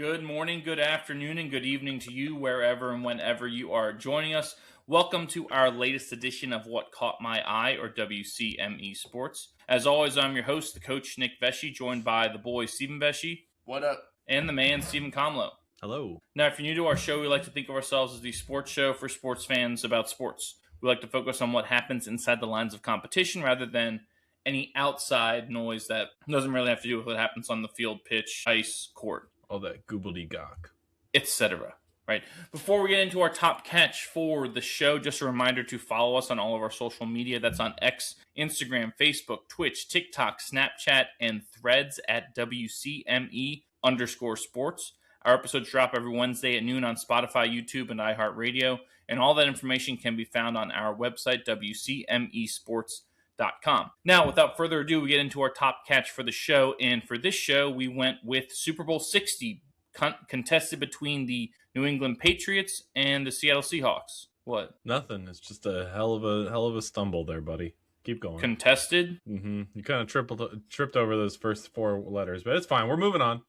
Good morning, good afternoon, and good evening to you wherever and whenever you are joining us. Welcome to our latest edition of What Caught My Eye, or WCME Sports. As always, I'm your host, the coach, Nick Vesci, joined by the boy, Stephen Vesci. What up? And the man, Stephen Comlow. Hello. Now, if you're new to our show, we like to think of ourselves as the sports show for sports fans about sports. We like to focus on what happens inside the lines of competition rather than any outside noise that doesn't really have to do with what happens on the field, pitch, ice, court. All that gobbledygook, etc. Right. Before we get into our top catch for the show, just a reminder to follow us on all of our social media. That's on X, Instagram, Facebook, Twitch, TikTok, Snapchat, and Threads at WCME_sports. Our episodes drop every Wednesday at noon on Spotify, YouTube, and iHeartRadio. And all that information can be found on our website, WCMEsports.com. Now, without further ado, we get into our top catch for the show. And for this show, we went with Super Bowl 60, contested between the New England Patriots and the Seattle Seahawks. What? Nothing. It's just a hell of a stumble there, buddy. Keep going. Contested? You kind of tripped over those first four letters, but it's fine. We're moving on.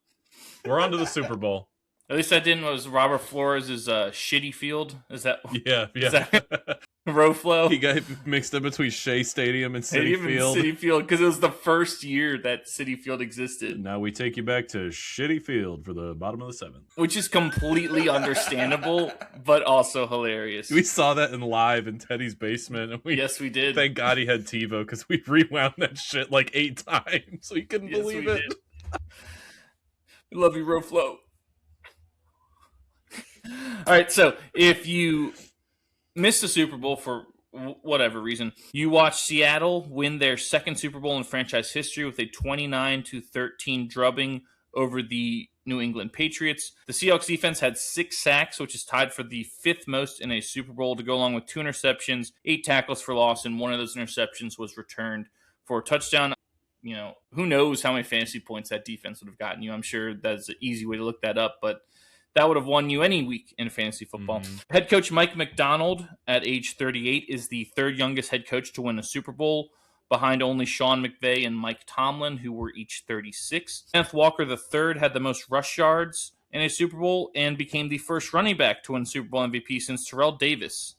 We're on to the Super Bowl. At least I didn't. Was Robert Flores' shitty field? Is that? Yeah. Is that Roflo? He got mixed up between Shea Stadium and City Field. City Field, because it was the first year that City Field existed. Now we take you back to Shitty Field for the bottom of the seventh. Which is completely understandable, but also hilarious. We saw that in live in Teddy's basement. And yes, we did. Thank God he had TiVo, because we rewound that shit like 8 times, so he couldn't believe it. We love you, Roflo. All right, so if you missed the Super Bowl for whatever reason, you watched Seattle win their second Super Bowl in franchise history with a 29-13 drubbing over the New England Patriots. The Seahawks defense had 6 sacks, which is tied for the 5th most in a Super Bowl, to go along with 2 interceptions, 8 tackles for loss, and one of those interceptions was returned for a touchdown. You know, who knows how many fantasy points that defense would have gotten you. I'm sure that's an easy way to look that up, but that would have won you any week in fantasy football. Head coach Mike Macdonald, at age 38, is the 3rd youngest head coach to win a Super Bowl, behind only Sean McVay and Mike Tomlin, who were each 36. Kenneth Walker III had the most rush yards in a Super Bowl and became the first running back to win Super Bowl MVP since Terrell Davis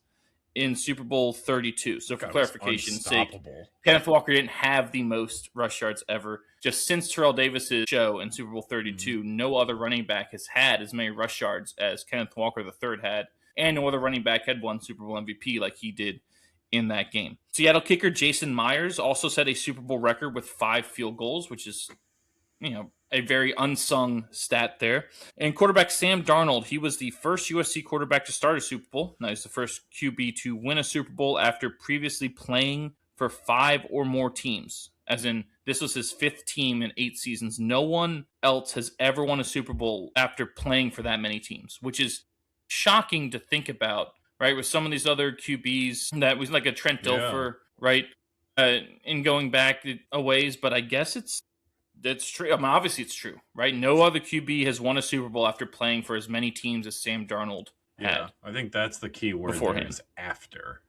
in Super Bowl 32. So for clarification's sake, Kenneth Walker didn't have the most rush yards ever. Just since Terrell Davis's show in Super Bowl 32, no other running back has had as many rush yards as Kenneth Walker III had, and no other running back had won Super Bowl MVP like he did in that game. Seattle kicker Jason Myers also set a Super Bowl record with 5 field goals, which is, you know, a very unsung stat there. And quarterback Sam Darnold, he was the first USC quarterback to start a Super Bowl. Now he's the first QB to win a Super Bowl after previously playing for 5 or more teams. As in, this was his 5th team in 8 seasons. No one else has ever won a Super Bowl after playing for that many teams, which is shocking to think about, right? With some of these other QBs, that was like a Trent Dilfer, right? In going back a ways, but I guess that's true. I mean, obviously it's true, right? No other QB has won a Super Bowl after playing for as many teams as Sam Darnold had. Yeah, I think that's the key word beforehand. Is after.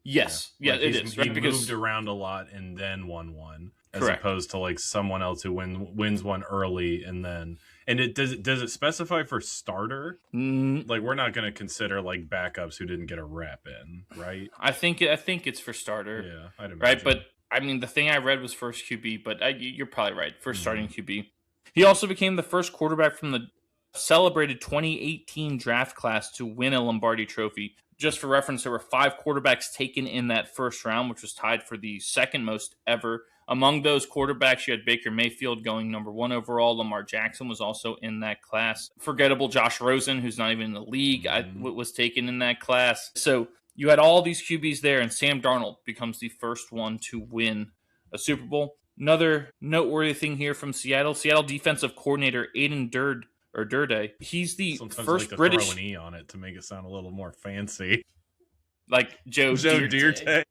Yes, yeah, like it is. Right? He moved around a lot and then won one, as opposed to like someone else who wins one early and then. And does it specify for starter? Like, we're not going to consider like backups who didn't get a rep in, right? I think it's for starter. Yeah, I'd imagine. Right, but I mean, the thing I read was first QB, but you're probably right. First starting QB. He also became the first quarterback from the celebrated 2018 draft class to win a Lombardi Trophy. Just for reference, there were 5 quarterbacks taken in that first round, which was tied for the 2nd most ever. Among those quarterbacks, you had Baker Mayfield going number 1 overall. Lamar Jackson was also in that class. Forgettable Josh Rosen, who's not even in the league, was taken in that class. So you had all these QBs there, and Sam Darnold becomes the first one to win a Super Bowl. Another noteworthy thing here from Seattle defensive coordinator Aiden Durde, he's the first British. Throw an E on it to make it sound a little more fancy, like Joe Dierte.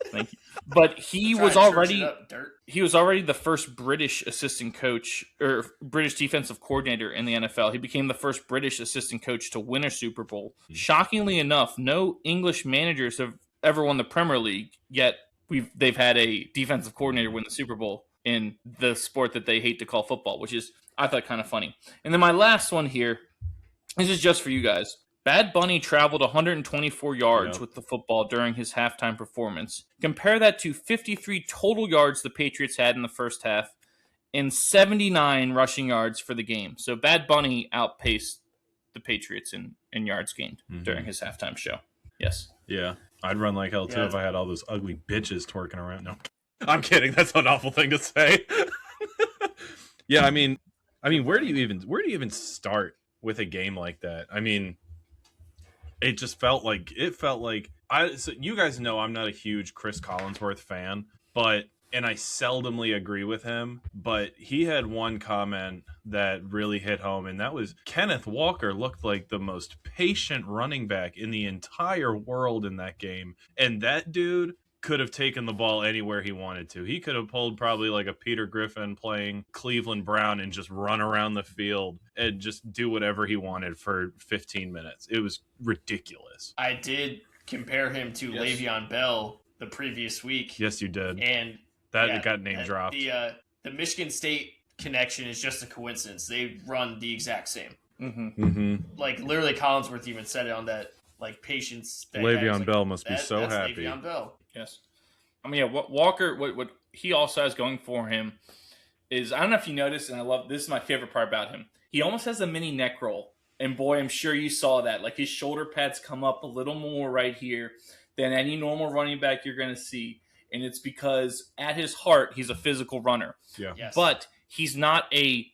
Thank you. But he was already the first British assistant coach or British defensive coordinator in the NFL. He became the first British assistant coach to win a Super Bowl. Shockingly enough, no English managers have ever won the Premier League, yet they've had a defensive coordinator win the Super Bowl in the sport that they hate to call football, which is, I thought, kind of funny. And then my last one here, this is just for you guys. Bad Bunny traveled 124 yards with the football during his halftime performance. Compare that to 53 total yards the Patriots had in the first half and 79 rushing yards for the game. So Bad Bunny outpaced the Patriots in yards gained during his halftime show. Yes. Yeah. I'd run like hell too if I had all those ugly bitches twerking around. No, I'm kidding. That's an awful thing to say. Yeah, I mean, where do you even start with a game like that? I mean, it felt like so you guys know I'm not a huge Chris Collinsworth fan, and I seldomly agree with him, but he had one comment that really hit home, and that was Kenneth Walker looked like the most patient running back in the entire world in that game. And that dude could have taken the ball anywhere he wanted to. He could have pulled probably like a Peter Griffin playing Cleveland Brown and just run around the field and just do whatever he wanted for 15 minutes. It was ridiculous. I did compare him to Le'Veon Bell the previous week. Yes, you did. And that got name dropped. The Michigan State connection is just a coincidence. They run the exact same. Like literally, Collinsworth even said it on that patience. Le'Veon Bell must be so happy. Le'Veon Bell. Yes. I mean, what Walker, what he also has going for him is, I don't know if you noticed, and I love this is my favorite part about him. He almost has a mini neck roll, and boy, I'm sure you saw that. Like his shoulder pads come up a little more right here than any normal running back you're going to see. And it's because at his heart, he's a physical runner. Yeah. Yes. But he's not a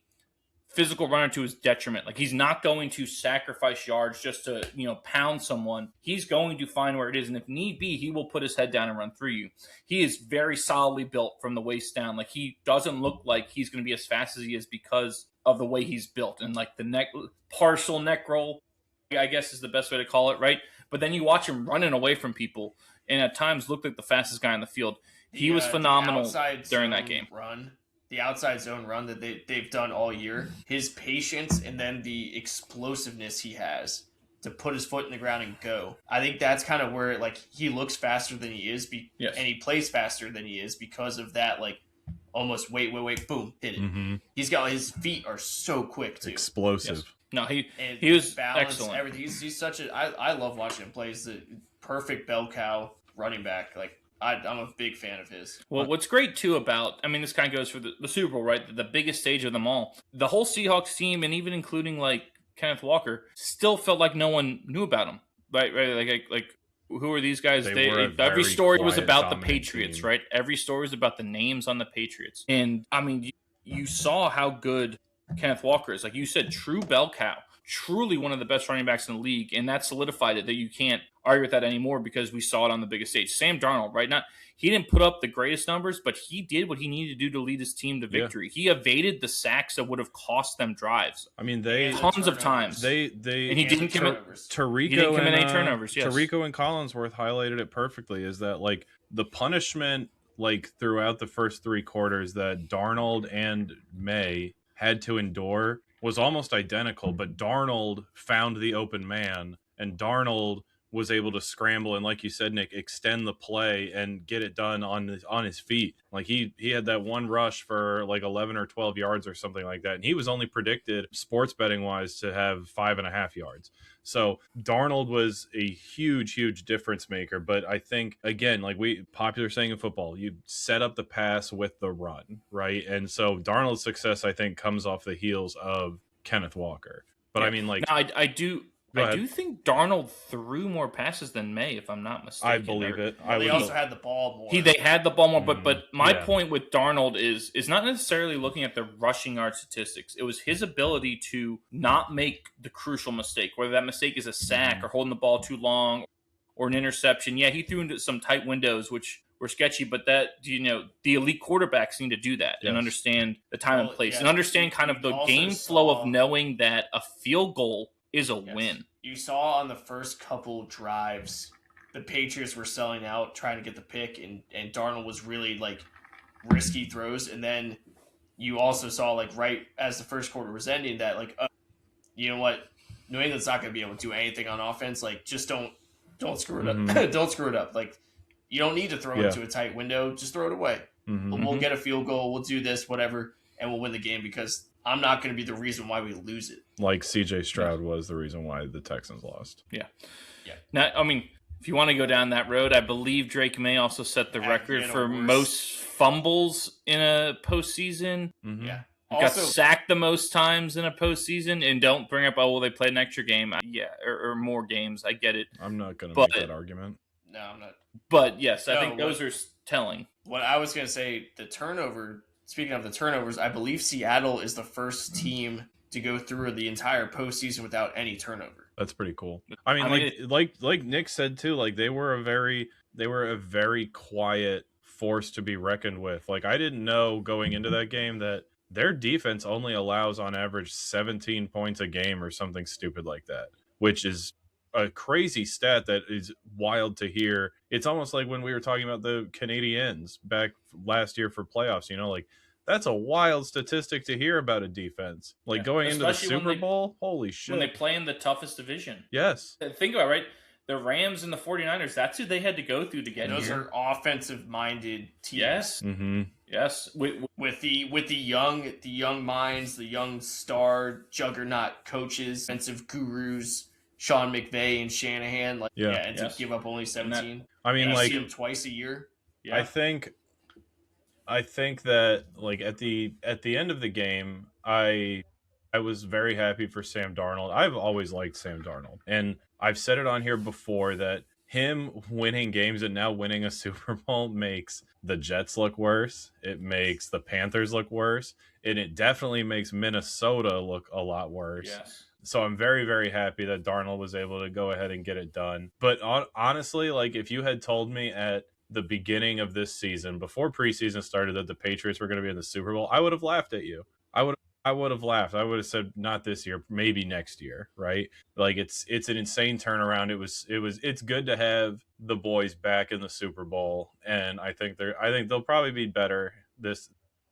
physical runner to his detriment. Like he's not going to sacrifice yards just to, pound someone. He's going to find where it is. And if need be, he will put his head down and run through you. He is very solidly built from the waist down. Like he doesn't look like he's going to be as fast as he is because of the way he's built. And like the partial neck roll, I guess is the best way to call it, right? But then you watch him running away from people and at times looked like the fastest guy on the field. He was phenomenal during that game. The outside zone run that they've done all year, his patience and then the explosiveness he has to put his foot in the ground and go. I think that's kind of where he looks faster than he is, and he plays faster than he is because of that. Almost wait, boom, hit it. He's got his feet are so quick too, explosive. Yes. No, he was excellent. Everything. He's such a. I love watching him play. He's the perfect bell cow running back. I'm a big fan of his. Well, what's great, too, this kind of goes for the Super Bowl, right? The biggest stage of them all. The whole Seahawks team, and even including, Kenneth Walker, still felt like no one knew about him, right? Like who are these guys? Every story was about the Patriots, right? Every story was about the names on the Patriots. And, you saw how good Kenneth Walker is. Like you said, true bell cow. Truly one of the best running backs in the league, and that solidified it that you can't argue with that anymore because we saw it on the biggest stage. Sam Darnold, right? He didn't put up the greatest numbers, but he did what he needed to do to lead his team to victory. He evaded the sacks that would have cost them drives. Tons of times. And he didn't commit any turnovers. Yes. Tirico and Collinsworth highlighted it perfectly. Is that the punishment throughout the first three quarters that Darnold and May had to endure was almost identical, but Darnold found the open man, and Darnold was able to scramble and, like you said, Nick, extend the play and get it done on his feet. He had that one rush for 11 or 12 yards or something like that, and he was only predicted sports betting wise to have 5.5 yards. So Darnold was a huge difference maker. But I think, again, popular saying in football, you set up the pass with the run, right? And so Darnold's success, I think, comes off the heels of Kenneth Walker. But I do think Darnold threw more passes than May, if I'm not mistaken. I believe it. They also had the ball more. They had the ball more, but my point with Darnold is not necessarily looking at the rushing yard statistics. It was his ability to not make the crucial mistake, whether that mistake is a sack or holding the ball too long or an interception. Yeah, he threw into some tight windows, which were sketchy, but the elite quarterbacks need to do that and understand the time and place and understand kind of the game flow of knowing that a field goal is a win. You saw on the first couple drives, the Patriots were selling out, trying to get the pick, and Darnold was really risky throws. And then you also saw right as the first quarter was ending that you know what, New England's not going to be able to do anything on offense. Just don't screw it up. Don't screw it up. You don't need to throw it to a tight window. Just throw it away. We'll get a field goal. We'll do this, whatever, and we'll win the game because I'm not going to be the reason why we lose it. Like C.J. Stroud was the reason why the Texans lost. Yeah. Now, I mean, if you want to go down that road, I believe Drake May also set the record for most fumbles in a postseason. Yeah. Got sacked the most times in a postseason, and don't bring up, they played an extra game. Yeah, or more games. I get it. I'm not going to make that argument. No, I'm not. But, yes, I think those are telling. What I was going to say, speaking of the turnovers, I believe Seattle is the first team to go through the entire postseason without any turnover. That's pretty cool. I mean, like Nick said too, like they were a very quiet force to be reckoned with. Like I didn't know going into that game that their defense only allows on average 17 points a game or something stupid like that, which is a crazy stat that is wild to hear. It's almost like when we were talking about the Canadiens back last year for playoffs, like that's a wild statistic to hear about a defense. Like going into the Super Bowl, holy shit. When they play in the toughest division. Yes. Think about it, right? The Rams and the 49ers, that's who they had to go through to get here. Those are offensive-minded teams. Yes. Mm-hmm. Yes. With the young minds, the young star juggernaut coaches, offensive gurus, Sean McVay and Shanahan. To give up only 17. I mean, see them twice a year. Yeah. I think that like at the end of the game, I was very happy for Sam Darnold. I've always liked Sam Darnold, and I've said it on here before that him winning games and now winning a Super Bowl makes the Jets look worse. It makes the Panthers look worse, and it definitely makes Minnesota look a lot worse. Yes. So I'm very, very happy that Darnold was able to go ahead and get it done. But honestly, like if you had told me at the beginning of this season, before preseason started, that the Patriots were going to be in the Super Bowl, I would have laughed at you. I would have laughed. I would have said not this year, maybe next year, right? Like it's an insane turnaround. It's good to have the boys back in the Super Bowl, and I think they'll probably be better this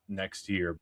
next year.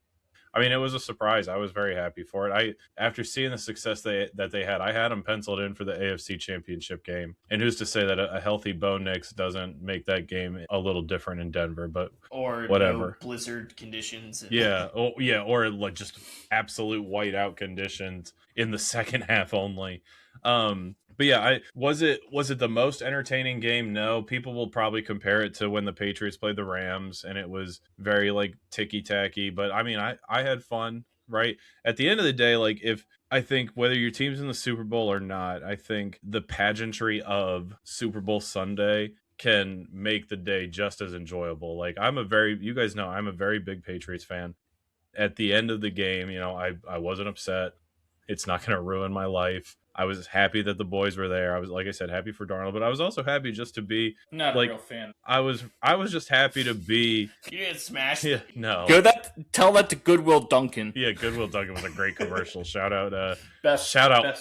I mean, it was a surprise. I was very happy for it. After seeing the success that they had, I had them penciled in for the AFC Championship game. And who's to say that a healthy Bo Nix doesn't make that game a little different in Denver? But or whatever, no blizzard conditions. Or like just absolute whiteout conditions in the second half only. But yeah, was it the most entertaining game? No. People will probably compare it to when the Patriots played the Rams, and it was very like ticky-tacky. But I mean, I had fun, right? At the end of the day, like I think whether your team's in the Super Bowl or not, I think the pageantry of Super Bowl Sunday can make the day just as enjoyable. Like you guys know, I'm a very big Patriots fan. At the end of the game, I wasn't upset. It's not going to ruin my life. I was happy that the boys were there. I was, like I said, happy for Darnold, but I was also happy just to be not like, a real fan. I was just happy to be. You didn't smash. Yeah, no. Tell that to Goodwill Duncan. Yeah, Goodwill Duncan was a great commercial. Shout out best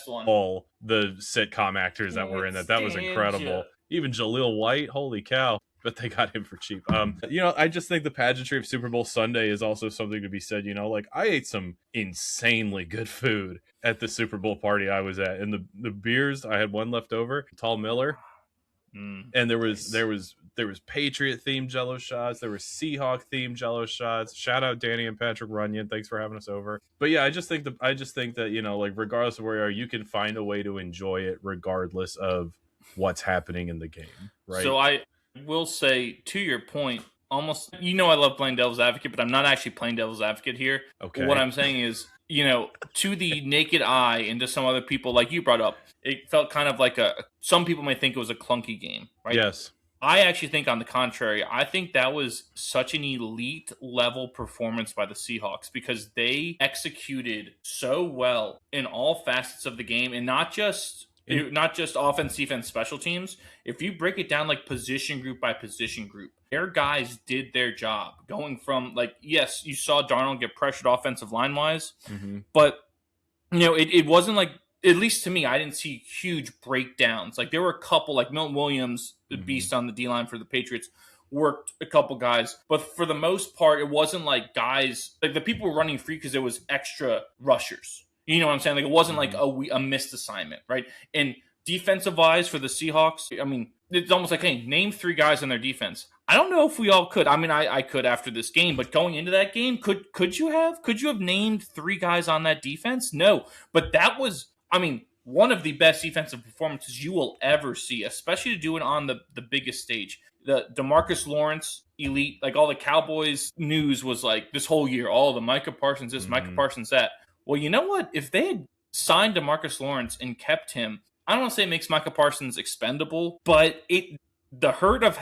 one. All the sitcom actors that were in that. That was incredible. Even Jaleel White, holy cow. But they got him for cheap. I just think the pageantry of Super Bowl Sunday is also something to be said. Like I ate some insanely good food at the Super Bowl party I was at, and the beers, I had one left over, Tall Miller, and there was Patriot themed Jello shots, there was Seahawk themed Jello shots. Shout out Danny and Patrick Runyon, thanks for having us over. But yeah, I just think that like regardless of where you are, you can find a way to enjoy it regardless of what's happening in the game, right? So I will say, to your point, almost, I love playing devil's advocate, but I'm not actually playing devil's advocate here. Okay. What I'm saying is, to the naked eye and to some other people, like you brought up, it felt kind of like some people may think it was a clunky game, right? Yes. I actually think, on the contrary, I think that was such an elite level performance by the Seahawks because they executed so well in all facets of the game, and not just offense, defense, special teams. If you break it down like position group by position group, their guys did their job. Going from yes, you saw Darnold get pressured offensive line wise, but it wasn't like, at least to me, I didn't see huge breakdowns. Like there were a couple, like Milton Williams, the beast on the D-line for the Patriots, worked a couple guys, but for the most part, it wasn't like guys, like the people were running free because it was extra rushers. You know what I'm saying? Like it wasn't like a missed assignment, right? And defensive wise for the Seahawks, I mean, it's almost like, hey, name three guys on their defense. I don't know if we all could. I mean, I could after this game, but going into that game, could you have named 3 guys on that defense? No, but that was, I mean, one of the best defensive performances you will ever see, especially to do it on the biggest stage. The DeMarcus Lawrence elite, like all the Cowboys news was like this whole year, all the Micah Parsons this, Micah Parsons that. Well, you know what? If they had signed DeMarcus Lawrence and kept him, I don't want to say it makes Micah Parsons expendable, but the hurt of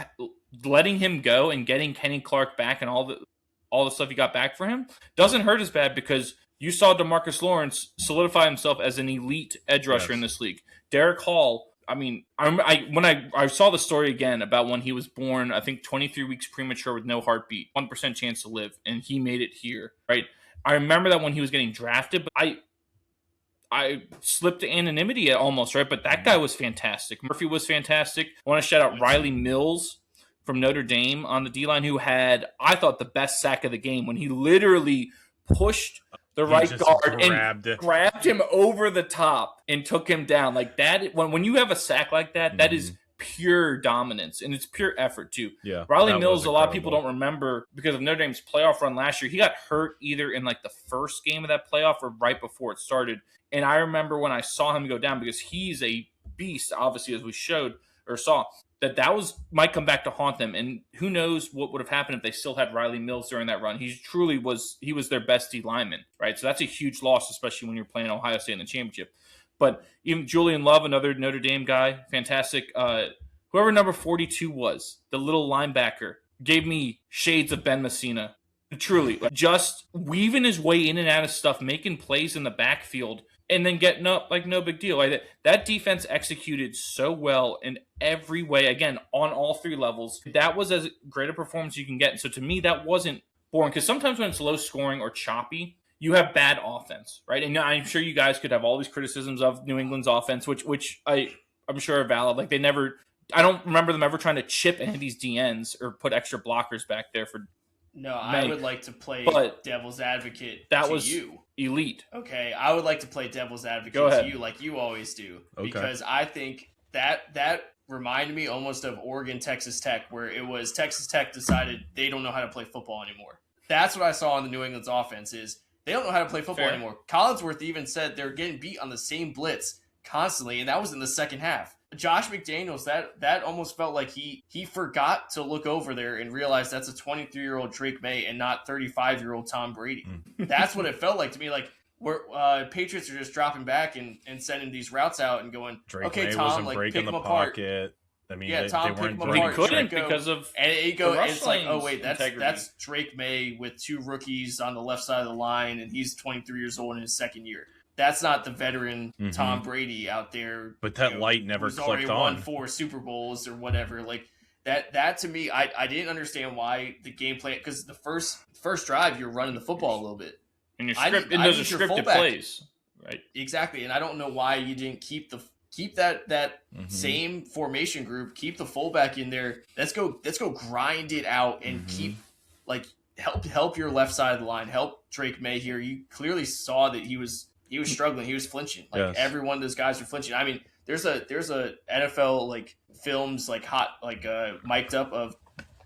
letting him go and getting Kenny Clark back and all the stuff you got back for him doesn't hurt as bad because you saw DeMarcus Lawrence solidify himself as an elite edge rusher in this league. Derek Hall, I mean, when I saw the story again about when he was born, I think 23 weeks premature with no heartbeat, 1% chance to live, and he made it here, right? I remember that when he was getting drafted, but I slipped to anonymity almost, right? But that guy was fantastic. Murphy was fantastic. I want to shout out Riley Mills from Notre Dame on the D-line, who had, I thought, the best sack of the game when he literally pushed the right guard and grabbed him over the top and took him down. Like that, when you have a sack like that, that is pure dominance, and it's pure effort too. Yeah, Riley Mills, a lot of people don't remember because of Notre Dame's playoff run last year. He got hurt either in like the first game of that playoff or right before it started. And I remember when I saw him go down, because he's a beast, obviously, as we showed or saw, that might come back to haunt them. And who knows what would have happened if they still had Riley Mills during that run. He was their best D lineman, right? So that's a huge loss, especially when you're playing Ohio State in the championship. But even Julian Love, another Notre Dame guy, fantastic. Whoever number 42 was, the little linebacker, gave me shades of Ben Messina. Truly, just weaving his way in and out of stuff, making plays in the backfield, and then getting up like no big deal. Like that defense executed so well in every way, again, on all 3 levels. That was as great a performance you can get. And so to me, that wasn't boring, because sometimes when it's low scoring or choppy, you have bad offense, right? And I'm sure you guys could have all these criticisms of New England's offense, which I'm sure are valid. Like I don't remember them ever trying to chip any of these DNs or put extra blockers back there for. No, I would like to play devil's advocate that to was you. Elite. Okay, I would like to play devil's advocate to you like you always do. Okay. Because I think that reminded me almost of Oregon, Texas Tech, where it was Texas Tech decided they don't know how to play football anymore. That's what I saw in the New England's offense is they don't know how to play football anymore. Collinsworth even said they're getting beat on the same blitz constantly, and that was in the second half. Josh McDaniels, that almost felt like he forgot to look over there and realize that's a 23-year-old Drake May and not 35-year-old Tom Brady. That's what it felt like to me. Like where Patriots are just dropping back and sending these routes out and going, Drake okay, May Tom, wasn't like breaking pick the them apart. Pocket. I mean, Tom, they weren't pick them doing apart. He couldn't because of and it's like, oh wait, integrity. that's Drake May with 2 rookies on the left side of the line, and he's 23 years old in his second year. That's not the veteran Tom Brady out there. But that light never clicked already on. Won 4 Super Bowls or whatever. Like that to me, I didn't understand why the game plan, because the first drive you're running the football a little bit. And those are scripted plays, right? Exactly, and I don't know why you didn't keep that same formation group, keep the fullback in there. Let's go grind it out and keep help your left side of the line, help Drake May here. You clearly saw that he was struggling, he was flinching. Every one of those guys were flinching. I mean, there's a NFL films mic'd up of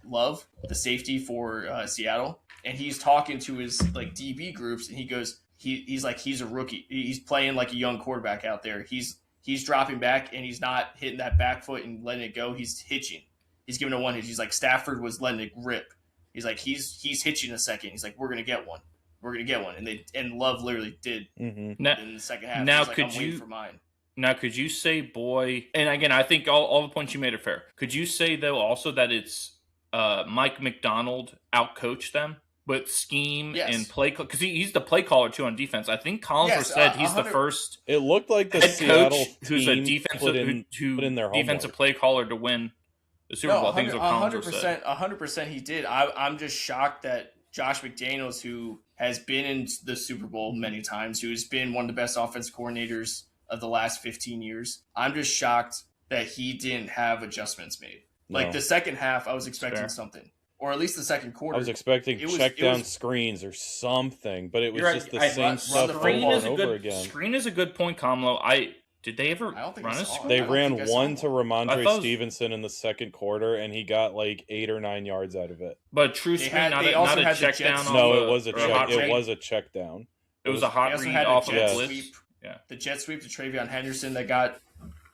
Love, the safety for Seattle, and he's talking to his DB groups, and he goes, he's like, he's a rookie, he's playing like a young quarterback out there. He's dropping back, and he's not hitting that back foot and letting it go. He's hitching. He's giving a one hitch. He's like, Stafford was letting it rip. He's like, he's hitching a second. He's like, we're gonna get one. And Love literally did in the second half. Now, like, could you? For mine. Now, could you say, boy? And again, I think all the points you made are fair. Could you say though also that it's Mike McDonald outcoached them with scheme and play, because he's the play caller too on defense. I think Collinsworth said he's the first. It looked like the head Seattle coach who's a defensive play caller to win the Super Bowl. I think is what Collinsworth said. 100% he did. I'm just shocked that Josh McDaniels, who has been in the Super Bowl many times, who's been one of the best offense coordinators of the last 15 years, I'm just shocked that he didn't have adjustments made. The second half, I was expecting something. Or at least the second quarter. I was expecting check down screens or something, but it was just the same stuff over and over again. Screen is a good point, Kamlo. Did they ever I don't think run I a saw it. screen? They I don't ran think I saw one to one. Ramondre Stevenson in the second quarter, and he got like 8 or 9 yards out of it. But true screen, not a check down. No, it was a check. It It was a check down. It was a hot read off of a blitz. Yeah, the jet sweep to Travion Henderson that got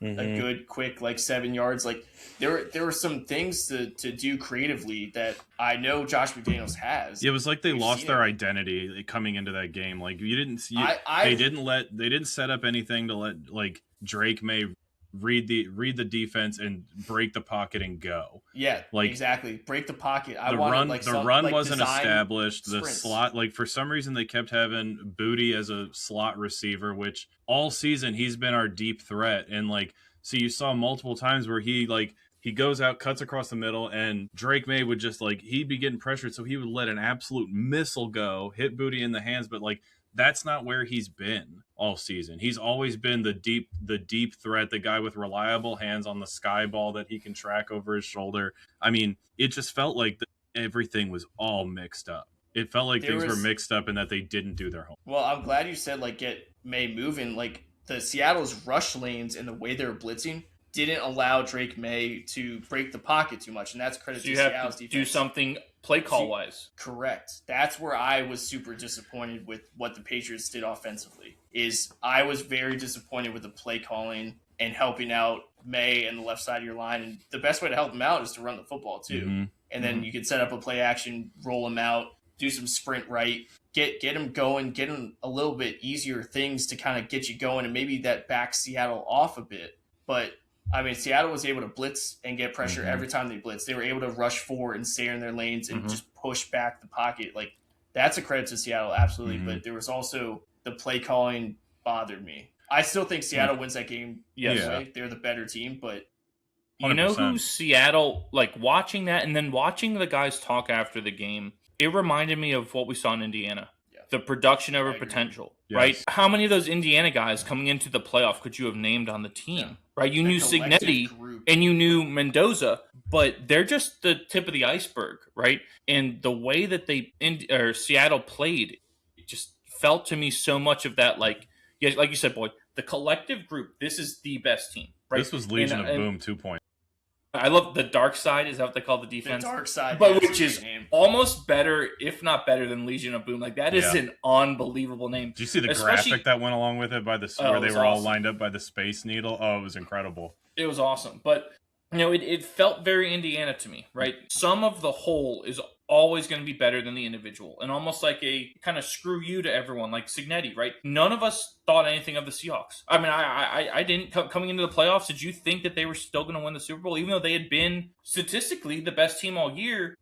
a good, quick, like 7 yards. Like there were some things to do creatively that I know Josh McDaniels has. It was like they lost their identity coming into that game. Like you didn't see, they didn't set up anything to let like Drake May read the defense and break the pocket and go. Yeah, like exactly. Break the pocket. The run wasn't established. The slot, like for some reason they kept having Booty as a slot receiver, which all season he's been our deep threat. And like, so you saw multiple times where he goes out, cuts across the middle, and Drake May would just like, he'd be getting pressured, so he would let an absolute missile go, hit Booty in the hands, but like that's not where he's been all season. He's always been the deep threat, the guy with reliable hands on the sky ball that he can track over his shoulder. I mean, it just felt like everything was all mixed up. It felt like things were mixed up and that they didn't do their homework. Well, I'm glad you said like get May moving. Like the Seattle's rush lanes and the way they were blitzing didn't allow Drake May to break the pocket too much, and that's credit to Seattle's defense. Do something play call wise. Correct. That's where I was super disappointed with what the Patriots did offensively. Is I was very disappointed with the play calling and helping out May and the left side of your line. And the best way to help him out is to run the football too. Mm-hmm. And then you can set up a play action, roll him out, do some sprint right, get him going, get him a little bit easier things to kind of get you going, and maybe that backs Seattle off a bit. But I mean, Seattle was able to blitz and get pressure every time they blitzed. They were able to rush forward and stay in their lanes and just push back the pocket. Like, that's a credit to Seattle, absolutely. But there was also the play calling bothered me. I still think Seattle wins that game. Yes, right? They're the better team, but 100%. You know who Seattle, like watching that and then watching the guys talk after the game, it reminded me of what we saw in Indiana. The production over potential, right? How many of those Indiana guys coming into the playoff could you have named on the team, right? You knew Signetti and you knew Mendoza, but they're just the tip of the iceberg, right? And the way that Seattle played, it just felt to me so much of that, like you said, Boyd, the collective group, this is the best team, right? This was Legion of Boom 2.0. I love the dark side. Is that what they call the defense? The dark side, but which is almost better, if not better, than Legion of Boom. Like that is an unbelievable name. Did you see the graphic that went along with it where they were all lined up by the Space Needle? Oh, it was incredible. It was awesome, but you know, it felt very Indiana to me, right? Some of the whole is always going to be better than the individual, and almost like a kind of screw you to everyone, like Signetti, right? None of us thought anything of the Seahawks. I mean, I didn't. Coming into the playoffs, did you think that they were still going to win the Super Bowl, even though they had been statistically the best team all year?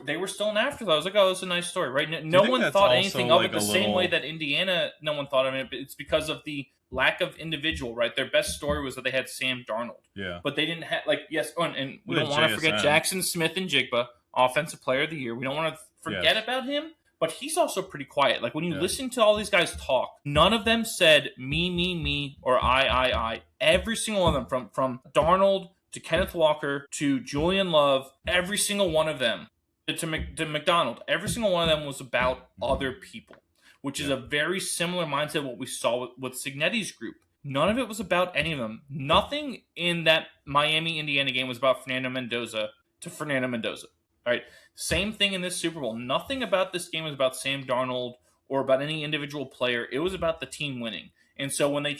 They were still an afterthought. I was like, oh, that's a nice story, right? No one thought anything of it the same way that Indiana, no one thought of it. But it's because of the lack of individual, right? Their best story was that they had Sam Darnold. Yeah. But they didn't have, and we don't want to forget Jackson Smith and Jigba, Offensive Player of the Year. We don't want to forget about him, but he's also pretty quiet. Like when you listen to all these guys talk, none of them said me, or I. Every single one of them, from Darnold to Kenneth Walker to Julian Love, every single one of them, to McDonald, every single one of them was about other people, which is a very similar mindset of what we saw with Signetti's group. None of it was about any of them. Nothing in that Miami-Indiana game was about Fernando Mendoza to Fernando Mendoza. All right. Same thing in this Super Bowl. Nothing about this game was about Sam Darnold or about any individual player. It was about the team winning. And so when they,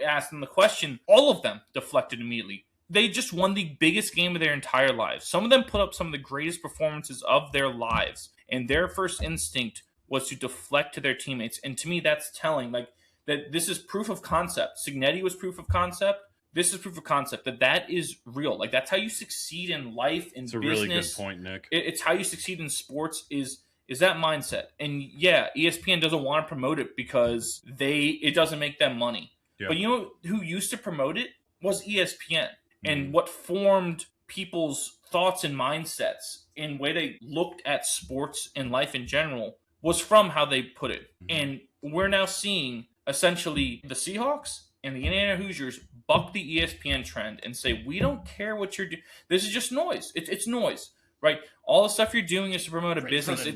asked them the question, all of them deflected immediately. They just won the biggest game of their entire lives. Some of them put up some of the greatest performances of their lives, and their first instinct was to deflect to their teammates. And to me, that's telling. Like that, this is proof of concept. Signetti was proof of concept. This is proof of concept that is real. Like that's how you succeed in life, in business. It's a really good point, Nick. It's how you succeed in sports. Is that mindset? And yeah, ESPN doesn't want to promote it because it doesn't make them money. Yeah. But you know who used to promote it was ESPN. And what formed people's thoughts and mindsets in the way they looked at sports and life in general was from how they put it. And we're now seeing essentially the Seahawks and the Indiana Hoosiers buck the ESPN trend and say, we don't care what you're doing. This is just noise. It's noise, right? All the stuff you're doing is to promote a business.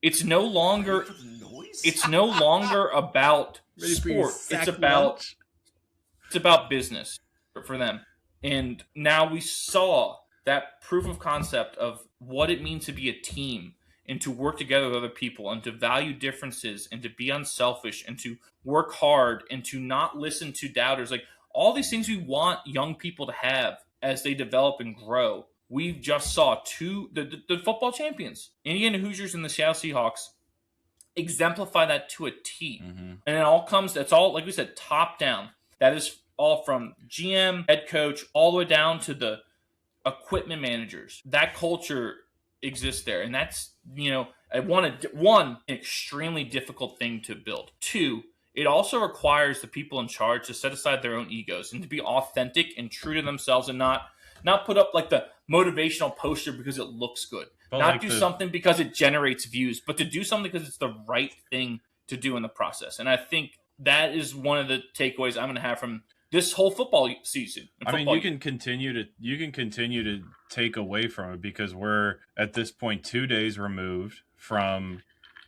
It's no longer about sport. It's about It's about business for them. And now we saw that proof of concept of what it means to be a team and to work together with other people and to value differences and to be unselfish and to work hard and to not listen to doubters. Like all these things we want young people to have as they develop and grow. We just saw the football champions, Indiana Hoosiers and the Seattle Seahawks, exemplify that to a T. Mm-hmm. And it all comes, that's all, like we said, top down. That is all from GM, head coach, all the way down to the equipment managers. That culture exists there. And that's, one extremely difficult thing to build. Two, it also requires the people in charge to set aside their own egos and to be authentic and true to themselves and not put up like the motivational poster because it looks good. But not like do something because it generates views, but to do something because it's the right thing to do in the process. And I think that is one of the takeaways I'm going to have from this whole football season. You can continue to take away from it because we're at this point 2 days removed from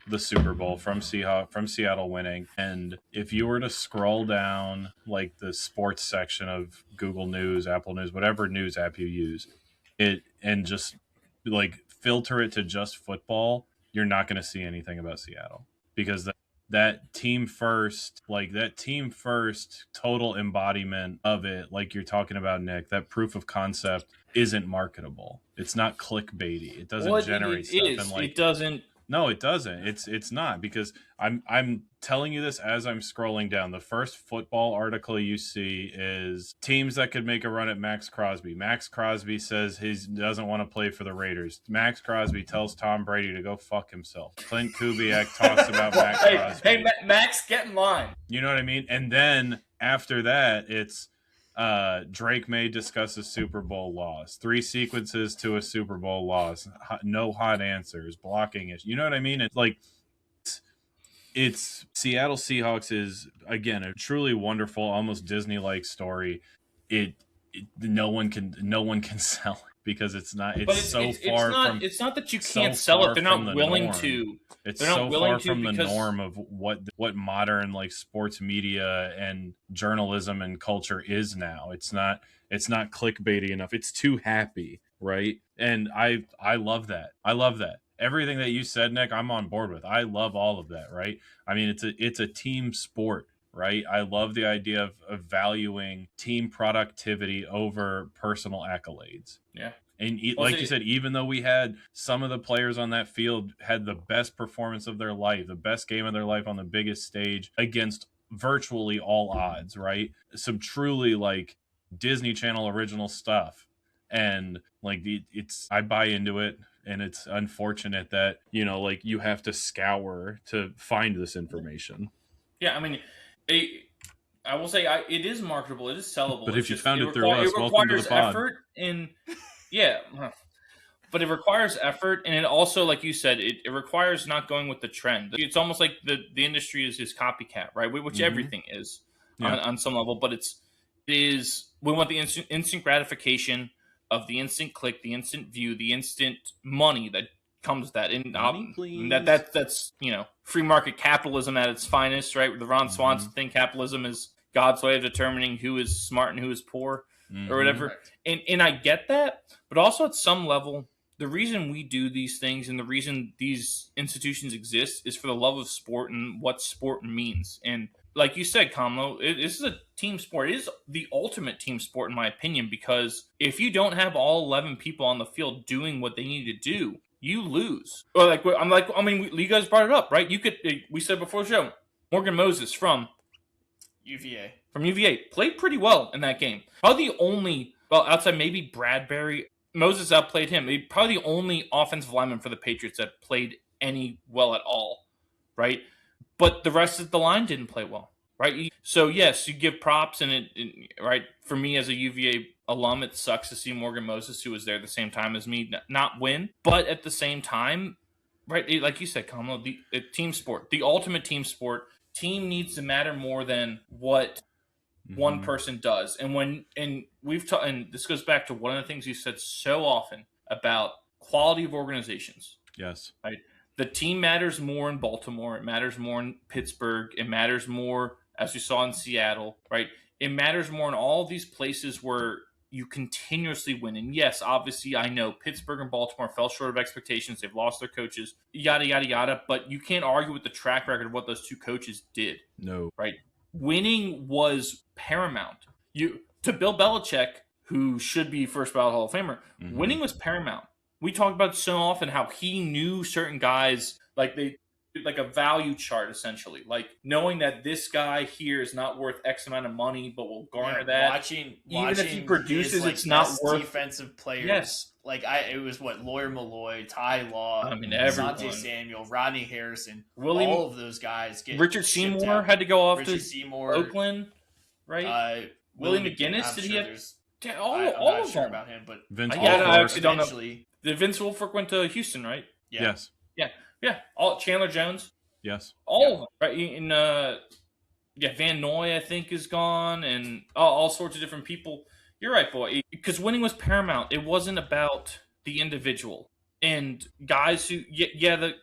the Super Bowl, from Seattle winning. And if you were to scroll down like the sports section of Google News, Apple News, whatever news app you use, and just like filter it to just football, you're not going to see anything about Seattle because that team first total embodiment of it, like you're talking about, Nick, that proof of concept isn't marketable. It's not clickbaity. It doesn't generate stuff. And it doesn't. No, it doesn't. It's not, because I'm telling you this as I'm scrolling down. The first football article you see is teams that could make a run at Max Crosby. Max Crosby says he doesn't want to play for the Raiders. Max Crosby tells Tom Brady to go fuck himself. Clint Kubiak talks about Max Crosby. Hey, Max, get in line. You know what I mean? And then after that, it's Drake May discusses Super Bowl loss. 3 sequences to a Super Bowl loss. No hot answers. Blocking it. You know what I mean? It's like it's Seattle Seahawks is again a truly wonderful, almost Disney-like story. No one can sell it because it's not. It's It's not that you can't sell it. They're not willing to. It's so far from the norm of what modern like sports media and journalism and culture is now. It's not clickbaity enough. It's too happy, right? And I love that. I love that. Everything that you said, Nick, I'm on board with. I love all of that, right? I mean, it's a team sport, right? I love the idea of valuing team productivity over personal accolades. Yeah. And like you said, even though we had some of the players on that field had the best performance of their life, the best game of their life on the biggest stage against virtually all odds, right? Some truly like Disney Channel original stuff. And like I buy into it. And it's unfortunate that, like you have to scour to find this information. Yeah, I mean, I will say it is marketable. It is sellable. But if you found it through us, welcome to the pod. Effort and yeah, but it requires effort, and it also, like you said, it requires not going with the trend. It's almost like the industry is copycat, right? Which everything is on some level, but it is. We want the instant gratification of the instant click, the instant view, the instant money that comes with that. And that's free market capitalism at its finest, right? The Ron Swanson thing, capitalism is God's way of determining who is smart and who is poor or whatever. And I get that, but also at some level, the reason we do these things and the reason these institutions exist is for the love of sport and what sport means. And like you said, Kamlo, this is a team sport. It is the ultimate team sport, in my opinion, because if you don't have all 11 people on the field doing what they need to do, you lose. Or you guys brought it up, right? We said before the show, Morgan Moses from UVA played pretty well in that game. Probably the only, outside maybe Bradbury, Moses outplayed him. Probably the only offensive lineman for the Patriots that played any well at all, right? But the rest of the line didn't play well, right? So, yes, you give props, and right, for me as a UVA alum, it sucks to see Morgan Moses, who was there at the same time as me, not win. But at the same time, right, like you said, Kamala, the team sport, the ultimate team sport, team needs to matter more than what one person does. And we've talked, and this goes back to one of the things you said so often about quality of organizations. Yes. Right. The team matters more in Baltimore. It matters more in Pittsburgh. It matters more, as we saw in Seattle, right? It matters more in all of these places where you continuously win. And yes, obviously, I know Pittsburgh and Baltimore fell short of expectations. They've lost their coaches, yada, yada, yada. But you can't argue with the track record of what those two coaches did. No. Right? Winning was paramount. To Bill Belichick, who should be first ballot Hall of Famer, winning was paramount. We talked about so often how he knew certain guys, like a value chart, essentially. Like knowing that this guy here is not worth X amount of money, but will garner that. Watching if he produces, his, it's not worth defensive players. Yes. It was Lawyer Malloy, Ty Law, Asante Samuel, Rodney Harrison, William, all of those guys. Richard Seymour had to go off Richard to Seymour, Oakland, right? William McGinnis, did he have? All I'm of not sure them. about him, but Vince I actually don't know. eventually, Vince Wilfork went to Houston, right? Yeah. Yes. Yeah. All Chandler Jones. Yes. All of them, right? Van Noy, I think, is gone, and all sorts of different people. You're right, boy. Because winning was paramount. It wasn't about the individual. And guys who,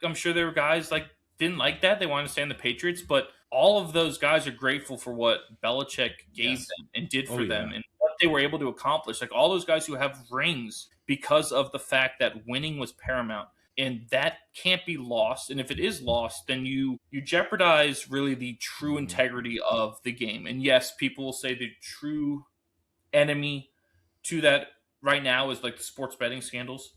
I'm sure there were guys didn't like that. They wanted to stay on the Patriots, but all of those guys are grateful for what Belichick gave them and did for them and what they were able to accomplish. Like all those guys who have rings because of the fact that winning was paramount. And that can't be lost. And if it is lost, then you jeopardize really the true integrity of the game. And yes, people will say the true enemy to that right now is the sports betting scandals.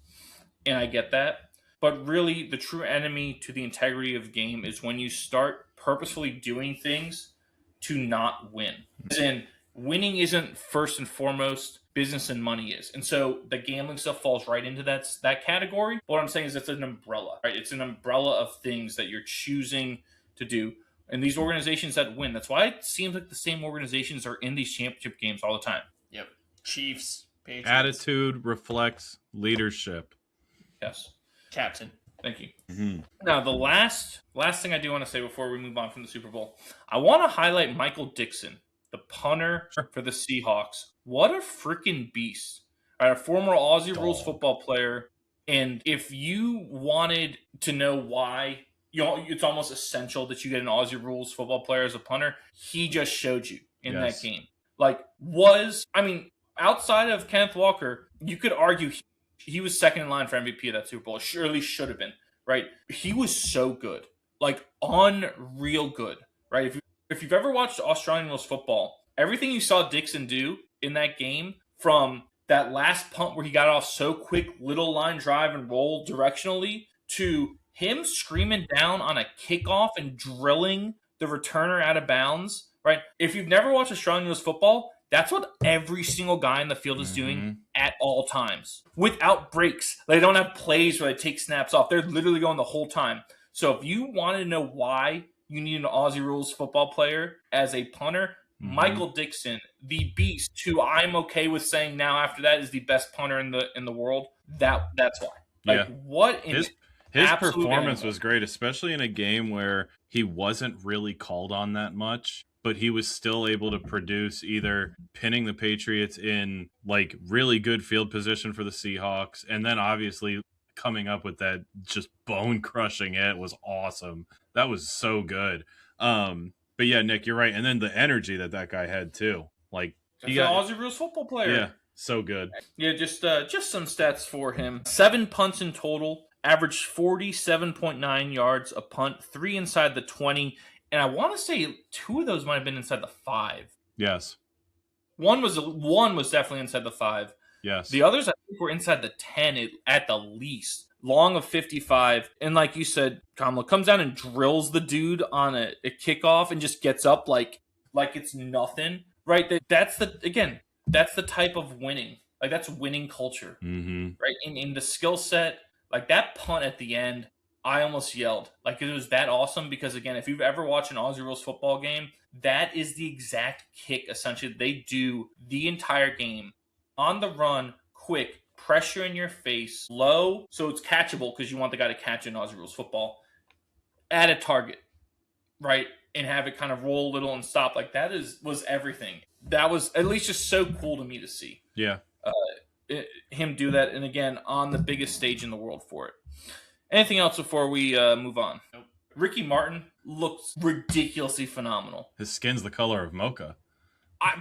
And I get that. But really, the true enemy to the integrity of the game is when you start purposefully doing things to not win. As in, winning isn't first and foremost. Business and money is. And so the gambling stuff falls right into that category. What I'm saying is it's an umbrella, right? It's an umbrella of things that you're choosing to do. And these organizations that win, that's why it seems like the same organizations are in these championship games all the time. Yep. Chiefs, Patriots. Attitude reflects leadership. Yes. Captain. Thank you. Mm-hmm. Now, the last thing I do want to say before we move on from the Super Bowl, I want to highlight Michael Dixon, the punter for the Seahawks. What a freaking beast. All right, a former Aussie Rules football player. And if you wanted to know why, it's almost essential that you get an Aussie Rules football player as a punter, he just showed you in that game. Outside of Kenneth Walker, you could argue he was second in line for MVP of that Super Bowl. Surely should have been, right? He was so good. Unreal good, right? If you've ever watched Australian Rules football, everything you saw Dixon do in that game, from that last punt where he got off so quick, little line drive and roll directionally, to him screaming down on a kickoff and drilling the returner out of bounds, right? If you've never watched Australian Rules football, that's what every single guy in the field is doing at all times without breaks. They don't have plays where they take snaps off. They're literally going the whole time. So if you want to know why you need an Aussie Rules football player as a punter, Michael Dixon, the beast, who I'm okay with saying now after that is the best punter in the world. That's why. His performance was great, especially in a game where he wasn't really called on that much, but he was still able to produce, either pinning the Patriots in really good field position for the Seahawks, and then obviously coming up with that just bone crushing hit was awesome. That was so good. But yeah, Nick, you're right. And then the energy that guy had too. He's an Aussie Rules football player. Yeah, so good. Yeah, just some stats for him. 7 punts in total, averaged 47.9 yards a punt, 3 inside the 20, and I want to say 2 of those might have been inside the 5. Yes. One was definitely inside the 5. Yes. The others I think were inside the 10 at the least. Long of 55, and like you said, Kamala comes down and drills the dude on a kickoff and just gets up like it's nothing, right? That's the type of winning. That's winning culture, right? In the skill set, that punt at the end, I almost yelled. It was that awesome because, again, if you've ever watched an Aussie Rules football game, that is the exact kick, essentially, they do the entire game. On the run, quick, pressure in your face, low, so it's catchable because you want the guy to catch in Aussie Rules football, at a target, right? And have it kind of roll a little and stop. Was everything. That was at least just so cool to me to see. Yeah. Him do that, and again, on the biggest stage in the world for it. Anything else before we move on? Nope. Ricky Martin looks ridiculously phenomenal. His skin's the color of mocha.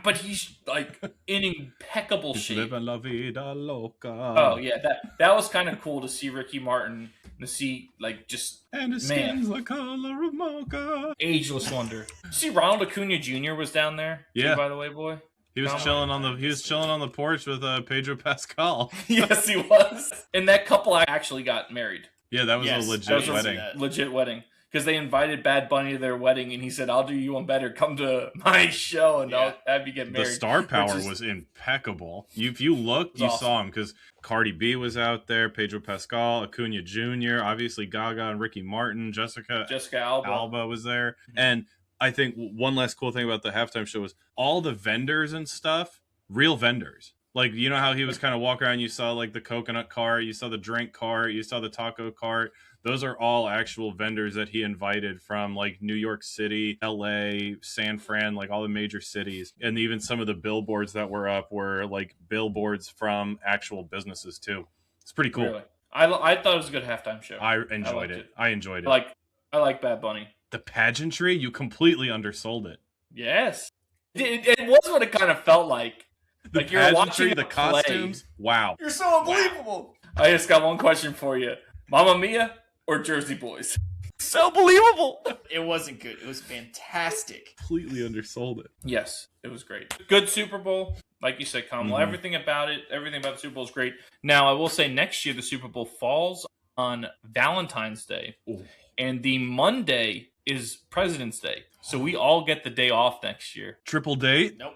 But he's like in impeccable He's shape. living la vida loca. Oh yeah, that was kind of cool to see Ricky Martin, to see like just and his skin's the color of mocha. Ageless wonder. See, Ronald Acuna Jr. was down there. Yeah, too, by the way, boy. He was chilling on the porch with Pedro Pascal. Yes, he was. And that couple actually got married. Yeah, that was a legit wedding. Legit wedding. Because they invited Bad Bunny to their wedding, and he said, "I'll do you one better. Come to my show, and I'll have you get married." The star power was impeccable. If you looked, you saw him, because Cardi B was out there, Pedro Pascal, Acuna Jr., obviously Gaga and Ricky Martin, Jessica Alba was there. Mm-hmm. And I think one last cool thing about the halftime show was all the vendors and stuff, real vendors. Like, you know how he was kind of walking around, you saw like the coconut cart, you saw the drink cart, you saw the taco cart. Those are all actual vendors that he invited from like New York City, LA, San Fran, like all the major cities. And even some of the billboards that were up were like billboards from actual businesses too. It's pretty cool. Really? I thought it was a good halftime show. I enjoyed it. I enjoyed it. I like Bad Bunny. The pageantry, you completely undersold it. Yes. It was what it kind of felt like. The like you're watching the costumes. Wow. You're so unbelievable. I just got one question for you. Mamma Mia or Jersey Boys? So believable. It wasn't good. It was fantastic. Completely undersold it. Yes, it was great. Good Super Bowl. Like you said, Kamala, everything about the Super Bowl is great. Now, I will say next year the Super Bowl falls on Valentine's Day. Ooh. And the Monday is President's Day. So we all get the day off next year. Triple date? Nope.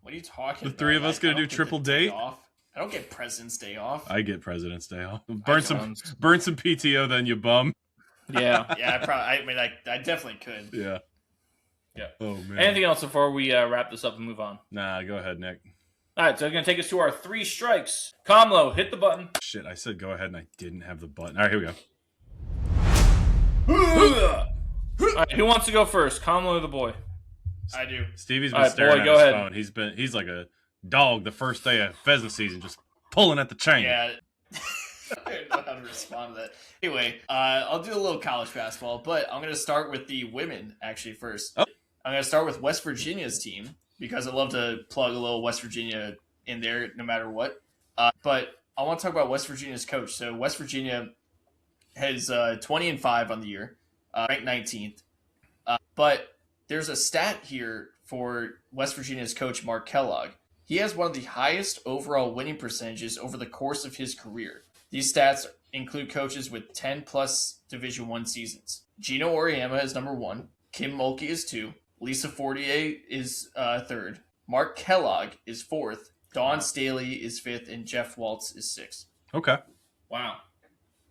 What are you talking about? The three of us going to do triple date? Off. I don't get President's Day off. I get President's Day off. Burn some PTO, then you bum. Yeah. Yeah, I definitely could. Yeah. Yeah. Oh, man. Anything else before we wrap this up and move on? Nah, go ahead, Nick. All right, so it's going to take us to our 3 strikes. Kamlo, hit the button. Shit, I said go ahead and I didn't have the button. All right, here we go. All right, who wants to go first? Kamlo or the boy? I do. Stevie's been staring at his phone. He's like a dog the first day of pheasant season, just pulling at the chain. Yeah. I don't know how to respond to that. Anyway, I'll do a little college basketball, but I'm going to start with the women actually first. Oh. I'm going to start with West Virginia's team because I love to plug a little West Virginia in there no matter what. But I want to talk about West Virginia's coach. So West Virginia has 20-5 on the year, ranked 19th. But there's a stat here for West Virginia's coach, Mark Kellogg. He has one of the highest overall winning percentages over the course of his career. These stats include coaches with 10-plus Division I seasons. Gino Auriemma is number 1. Kim Mulkey is 2. Lisa Fortier is 3rd. Mark Kellogg is 4th. Dawn Staley is 5th. And Jeff Waltz is 6th. Okay. Wow.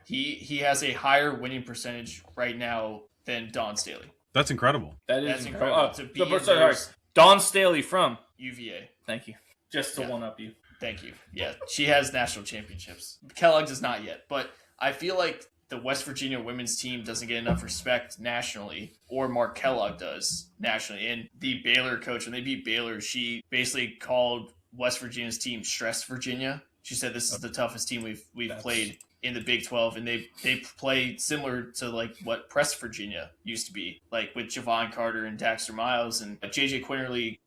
He has a higher winning percentage right now than Dawn Staley. That's incredible. That's incredible. Sorry. Dawn Staley from UVA. Thank you. Just to one up you. Thank you. Yeah, she has national championships. Kellogg does not yet, but I feel like the West Virginia women's team doesn't get enough respect nationally, or Mark Kellogg does nationally. And the Baylor coach, when they beat Baylor, she basically called West Virginia's team Stress Virginia. She said this is the toughest team we've played in the Big 12, and they play similar to like what Press Virginia used to be, like with Javon Carter and Daxter Miles, and JJ Quinterly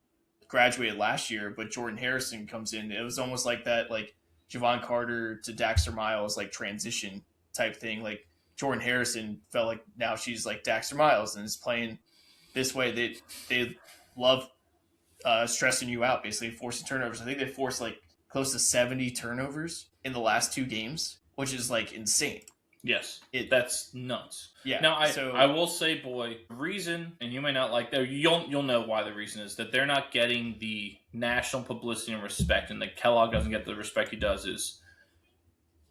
graduated last year, but Jordan Harrison comes in. It was almost like that, like Javon Carter to Daxter Miles, like transition type thing. Like Jordan Harrison felt like now she's like Daxter Miles and is playing this way. They love stressing you out, basically forcing turnovers. I think they forced like close to 70 turnovers in the last 2 games, which is like insane. Yes, that's nuts. Yeah. Now, I will say, boy, the reason, and you may not like that, you'll know why the reason is that they're not getting the national publicity and respect, and that Kellogg doesn't get the respect he does, is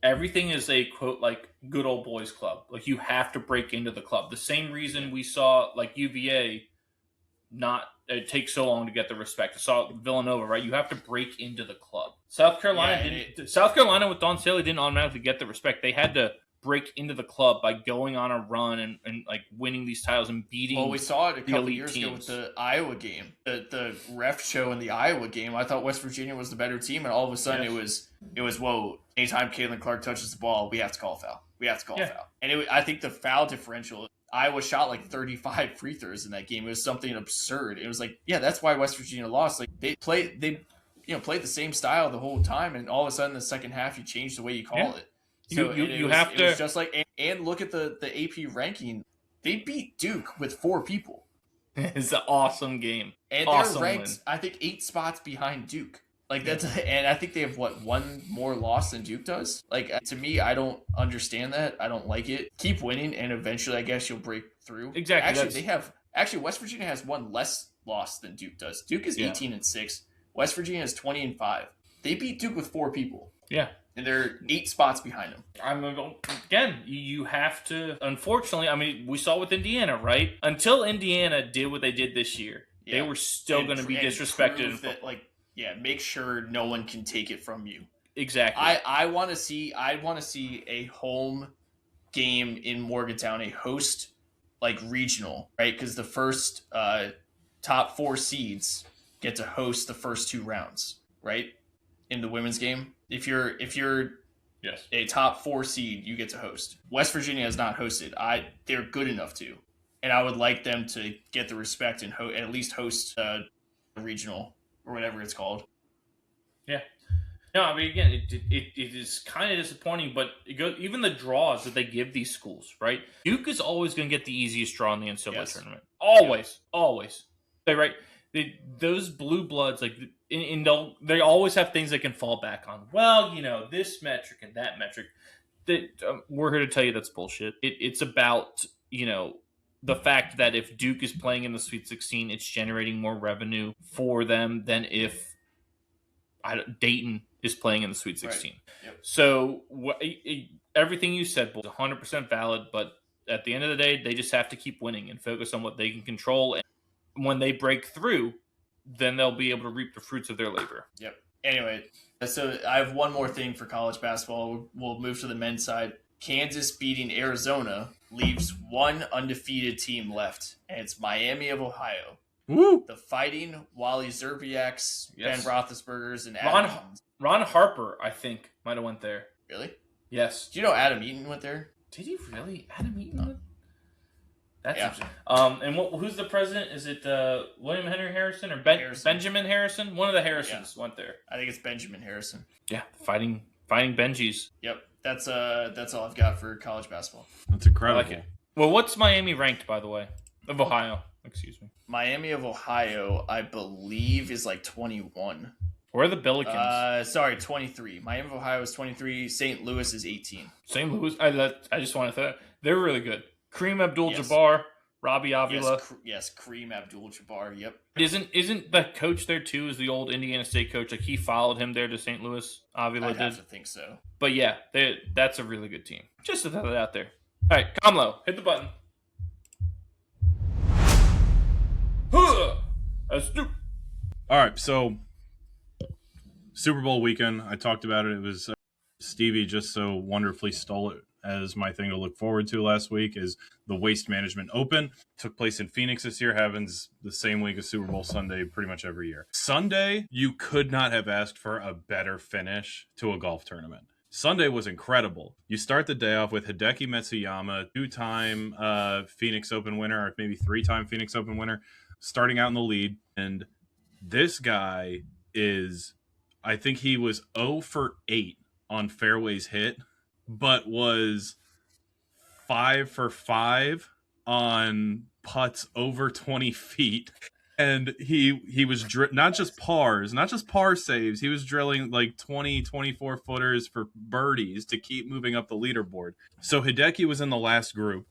everything is a, quote, like, good old boys club. Like, you have to break into the club. The same reason we saw, like, UVA it takes so long to get the respect. I saw Villanova, right? You have to break into the club. South Carolina with Dawn Staley didn't automatically get the respect. They had to break into the club by going on a run and like winning these titles and beating. Well, we saw it a couple years ago with the Iowa game. The ref show in the Iowa game, I thought West Virginia was the better team, and all of a sudden it was whoa. Anytime Caitlin Clark touches the ball, we have to call a foul. We have to call a foul. And I think the foul differential Iowa shot like 35 free throws in that game. It was something absurd. It was like, yeah, that's why West Virginia lost. Like they played the same style the whole time, and all of a sudden the second half you change the way you call it. So it was just like, and look at the AP ranking. They beat Duke with 4 people. It's an awesome game. And awesome they're ranked, win. I think, 8 spots behind Duke. Like that's, and I think they have one more loss than Duke does. Like to me, I don't understand that. I don't like it. Keep winning, and eventually, I guess you'll break through. Exactly. Actually West Virginia has one less loss than Duke does. Duke is 18-6. West Virginia is 20-5. They beat Duke with 4 people. Yeah. And they're 8 spots behind them. Again, you have to. Unfortunately, I mean, we saw with Indiana, right? Until Indiana did what they did this year, they were still going to be disrespected. Make sure no one can take it from you. Exactly. I want to see a home game in Morgantown, a host like regional, right? Because the first top 4 seeds get to host the first 2 rounds, right? In the women's game. If you're a top 4 seed, you get to host. West Virginia has not hosted. They're good enough to. And I would like them to get the respect and at least host a regional or whatever it's called. Yeah. No, I mean, again, it is kind of disappointing, but even the draws that they give these schools, right? Duke is always going to get the easiest draw in the NCAA tournament. Always. Okay, right? Those blue bloods, like, they always have things they can fall back on. Well, this metric and that metric. We're here to tell you that's bullshit. It's about, the fact that if Duke is playing in the Sweet 16, it's generating more revenue for them than if Dayton is playing in the Sweet 16. Right. Yep. So everything you said is 100% valid, but at the end of the day, they just have to keep winning and focus on what they can control. And when they break through, then they'll be able to reap the fruits of their labor. Yep. Anyway, so I have one more thing for college basketball. We'll move to the men's side. Kansas beating Arizona leaves one undefeated team left, and it's Miami of Ohio. Woo! The Fighting Wally Zerbiaks, Ben Roethlisberger's, and Adam Ron Harper, I think, might have went there. Really? Yes. Do you know Adam Eaton went there? Did he really? Adam Eaton went? That's interesting. And who's the president? Is it William Henry Harrison or Benjamin Harrison? One of the Harrisons went there. I think it's Benjamin Harrison. Yeah, fighting Benjis. Yep. That's all I've got for college basketball. That's incredible. I like it. Well, what's Miami ranked, by the way? Of Ohio. Excuse me. Miami of Ohio, I believe, is like 21. Where are the Billikens? 23. Miami of Ohio is 23. St. Louis is 18. St. Louis, I just want to say, they're really good. Kareem Abdul-Jabbar, Robbie Avila. Yes, Kareem Abdul-Jabbar, yep. Isn't the coach there, too, is the old Indiana State coach? Like, he followed him there to St. Louis, Avila did. I have to think so. But, yeah, that's a really good team. Just to throw that out there. All right, Comlo, hit the button. All right, so Super Bowl weekend, I talked about it. It was Stevie just so wonderfully stole it as my thing to look forward to last week is the Waste Management Open. Took place in Phoenix this year, happens the same week as Super Bowl Sunday pretty much every year. Sunday, you could not have asked for a better finish to a golf tournament. Sunday was incredible. You start the day off with Hideki Matsuyama, 2-time Phoenix Open winner, or maybe 3-time Phoenix Open winner, starting out in the lead. And this guy is, I think he was 0 for 8 on fairways hit, but was 5 for 5 on putts over 20 feet. And he was not just par saves. He was drilling like 20, 24 footers for birdies to keep moving up the leaderboard. So Hideki was in the last group,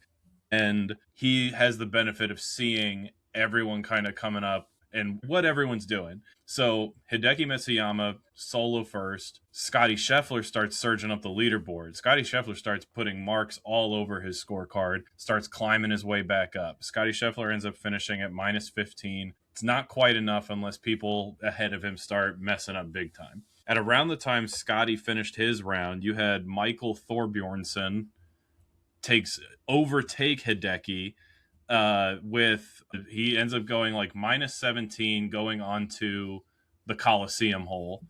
and he has the benefit of seeing everyone kind of coming up and what everyone's doing. So Hideki Matsuyama solo first. Scotty Scheffler starts surging up the leaderboard. Scotty Scheffler starts putting marks all over his scorecard, starts climbing his way back up. Scotty Scheffler ends up finishing at minus 15. It's not quite enough unless people ahead of him start messing up big time. At around the time Scotty finished his round, you had Michael Thorbjornsen overtake Hideki. He ends up going like minus 17 going onto the Coliseum hole,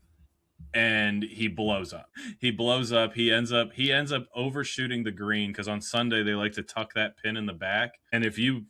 and he blows up. He blows up. He ends up overshooting the green because on Sunday they like to tuck that pin in the back. And if you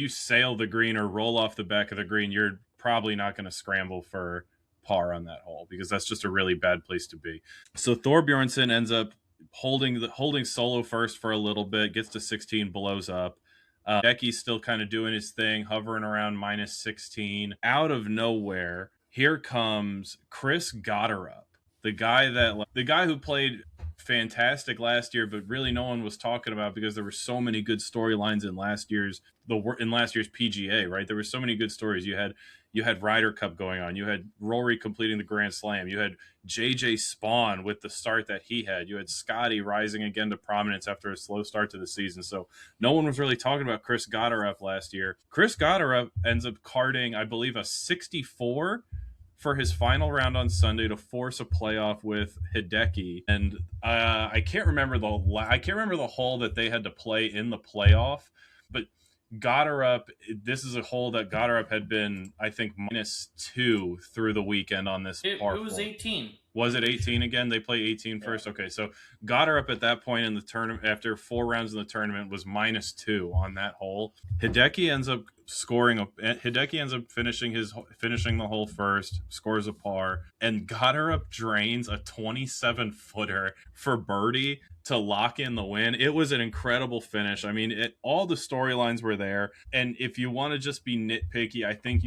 sail the green or roll off the back of the green, you're probably not going to scramble for par on that hole because that's just a really bad place to be. So Thorbjornsen ends up holding solo first for a little bit, gets to 16, blows up. Decky's still kind of doing his thing, hovering around minus 16. Out of nowhere, here comes Chris Gotterup, the guy who played fantastic last year, but really no one was talking about because there were so many good storylines in last year's PGA, right? There were so many good stories. You had Ryder Cup going on. You had Rory completing the Grand Slam. You had JJ Spawn with the start that he had. You had Scotty rising again to prominence after a slow start to the season. So no one was really talking about Chris Gotterup last year. Chris Gotterup ends up carding, I believe, a 64 for his final round on Sunday to force a playoff with Hideki. And I can't remember the hole that they had to play in the playoff, but Gotterup, this is a hole that Gotterup had been, I think, -2 through the weekend on this par. It was 18. Was it 18 again? They play 18 first? Yeah. Okay, so Gotterup at that point in the tournament, after 4 rounds in the tournament, was -2 on that hole. Hideki ends up finishing the hole first, scores a par, and Gotterup drains a 27-footer for birdie to lock in the win. It was an incredible finish. I mean, all the storylines were there. And if you want to just be nitpicky, I think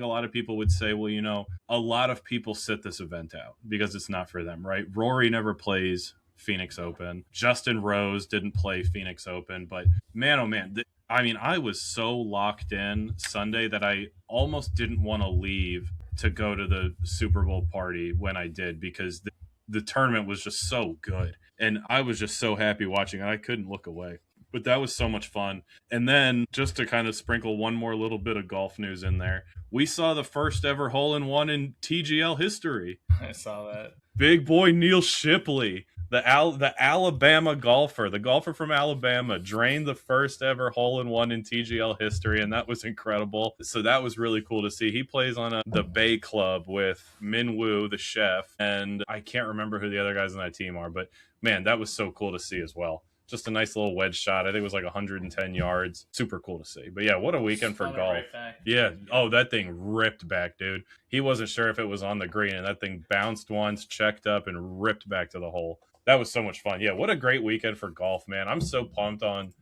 a lot of people would say, well, a lot of people sit this event out because it's not for them, right? Rory never plays Phoenix Open. Justin Rose didn't play Phoenix Open. But man, oh man, I was so locked in Sunday that I almost didn't want to leave to go to the Super Bowl party when I did because the tournament was just so good. And I was just so happy watching it. I couldn't look away. But that was so much fun. And then just to kind of sprinkle one more little bit of golf news in there, we saw the first ever hole-in-one in TGL history. I saw that. Big boy Neil Shipley, the Alabama golfer, the golfer from Alabama, drained the first ever hole-in-one in TGL history, and that was incredible. So that was really cool to see. He plays on the Bay Club with Min Woo, the chef, and I can't remember who the other guys on that team are, but man, that was so cool to see as well. Just a nice little wedge shot. I think it was like 110 yards. Super cool to see. But yeah, what a weekend for golf. Right, yeah. Oh, that thing ripped back, dude. He wasn't sure if it was on the green, and that thing bounced once, checked up, and ripped back to the hole. That was so much fun. Yeah, what a great weekend for golf, man. I'm so pumped on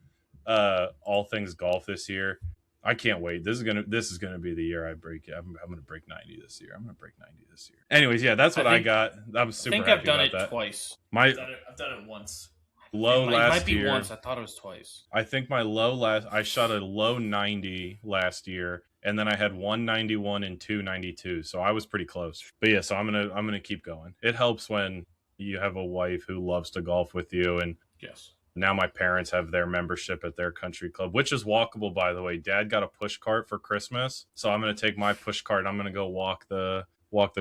all things golf this year. I can't wait. This is gonna be the year I break. I'm gonna break 90 this year. Anyways, yeah, that's what I got. I'm super happy about that. I think I've done it twice. I've done it once. Last year. It might be once. I thought it was twice. I think I shot a low 90 last year, and then I had 191 and 292, so I was pretty close. But yeah, so I'm gonna keep going. It helps when you have a wife who loves to golf with you, and yes. Now my parents have their membership at their country club, which is walkable, by the way. Dad got a push cart for Christmas, so I'm gonna take my push cart and I'm gonna go walk the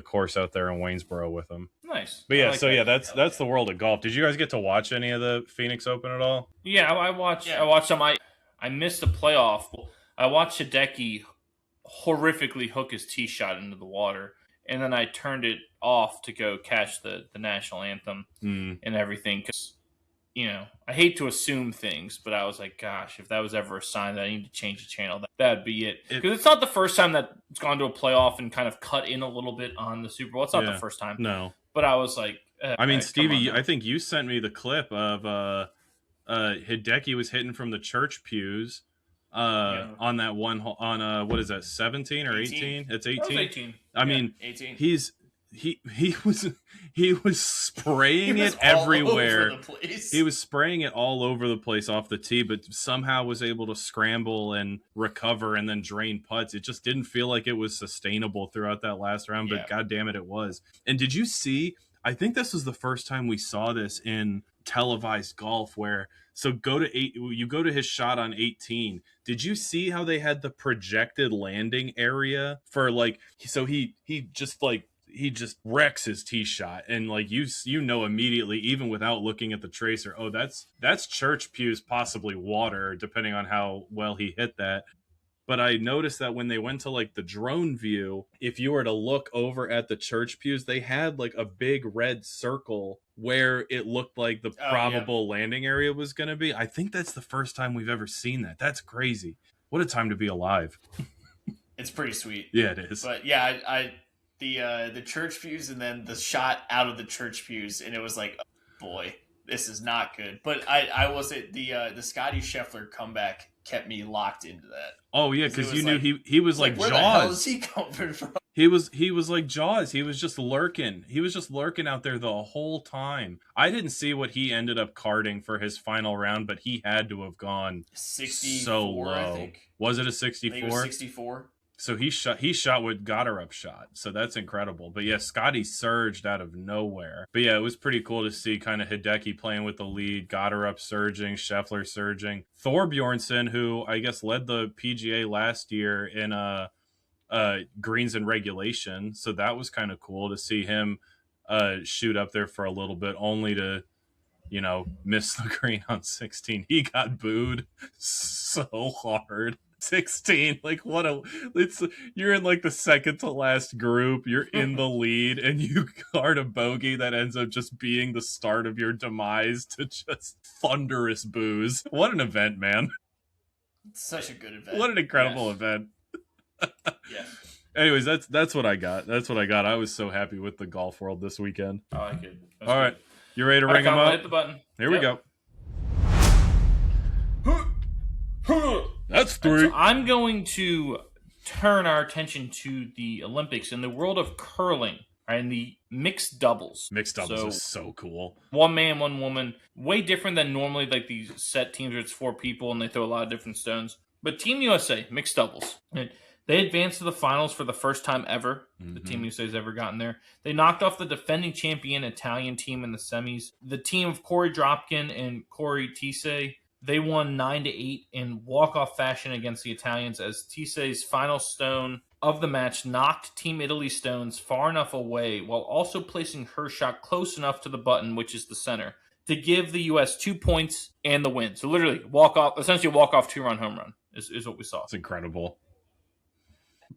course out there in Waynesboro with them. Nice. But yeah, that's the world of golf. Did you guys get to watch any of the Phoenix Open at all? Yeah, I watched some. I missed the playoff. I watched Hideki horrifically hook his tee shot into the water, and then I turned it off to go catch the national anthem and everything. Because I hate to assume things, but I was like, gosh, if that was ever a sign that I need to change the channel, that'd be it. Because it's not the first time that it's gone to a playoff and kind of cut in a little bit on the Super Bowl. It's not the first time. No. But I was like... Stevie, I think you sent me the clip of Hideki was hitting from the church pews on that one... on, what is that, 17 or 18? It's 18? 18. I mean, 18. He was spraying it everywhere. He was spraying it all over the place off the tee, but somehow was able to scramble and recover and then drain putts. It just didn't feel like it was sustainable throughout that last round, but God damn it was. And did you see? I think this was the first time we saw this in televised golf, where you go to his shot on 18. Did you see how they had the projected landing area for he just wrecks his tee shot, and immediately, even without looking at the tracer, that's church pews, possibly water, depending on how well he hit that. But I noticed that when they went to like the drone view, if you were to look over at the church pews, they had like a big red circle where it looked like the probable landing area was going to be. I think that's the first time we've ever seen that. That's crazy. What a time to be alive. It's pretty sweet. Yeah, it is. But yeah, I the church pews and then the shot out of the church pews, and it was like, oh boy, this is not good. But I will say the Scotty Scheffler comeback kept me locked into that. Oh yeah, because you knew he was like where Jaws. The hell is he coming from? He was like Jaws. He was just lurking. He was just lurking out there the whole time. I didn't see what he ended up carding for his final round, but he had to have gone 64, so low. I think. Was it a 64? I think it was 64. So he shot what Goddard shot. So that's incredible. But yeah, Scotty surged out of nowhere. But yeah, it was pretty cool to see kind of Hideki playing with the lead, Goddard surging, Scheffler surging. Thorbjornsen, who I guess led the PGA last year in greens and regulation. So that was kind of cool to see him shoot up there for a little bit, only to, miss the green on 16. He got booed so hard. 16, like you're in like the second to last group, you're in the lead, and you guard a bogey that ends up just being the start of your demise to just thunderous boos. What an event, man. Such a good event. What an incredible event. Yeah. Anyways, that's what I got. I was so happy with the golf world this weekend. I like it. All right, you ready to ring them up? Hit the button. Here we go. That's 3. So I'm going to turn our attention to the Olympics in the world of curling, right, in the mixed doubles. Mixed doubles is so cool. One man, one woman. Way different than normally like these set teams where it's 4 people and they throw a lot of different stones. But Team USA, mixed doubles. And they advanced to the finals for the first time ever. Mm-hmm. The Team USA has ever gotten there. They knocked off the defending champion Italian team in the semis. The team of Corey Dropkin and Corey Tise, they won 9-8 in walk-off fashion against the Italians as Tise's final stone of the match knocked Team Italy's stones far enough away while also placing her shot close enough to the button, which is the center, to give the U.S. 2 points and the win. So literally, essentially a walk-off 2-run home run is what we saw. It's incredible.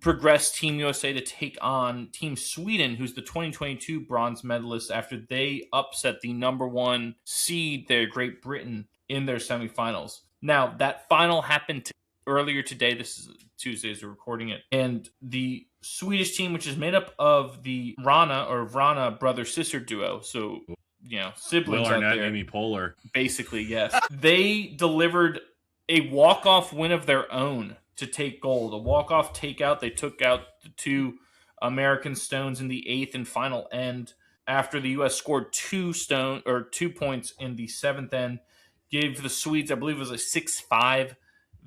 Progressed Team USA to take on Team Sweden, who's the 2022 bronze medalist after they upset the number 1 seed there, Great Britain, in their semifinals. Now, that final happened earlier today. This is Tuesday as we're recording it. And the Swedish team, which is made up of the Vrana brother-sister duo, so, siblings Will out Arnett, there. Amy Poehler. Basically, yes. They delivered a walk-off win of their own to take gold. A walk-off takeout. They took out the 2 American stones in the 8th and final end after the U.S. scored 2 points in the 7th end. Gave the Swedes, I believe it was a 6-5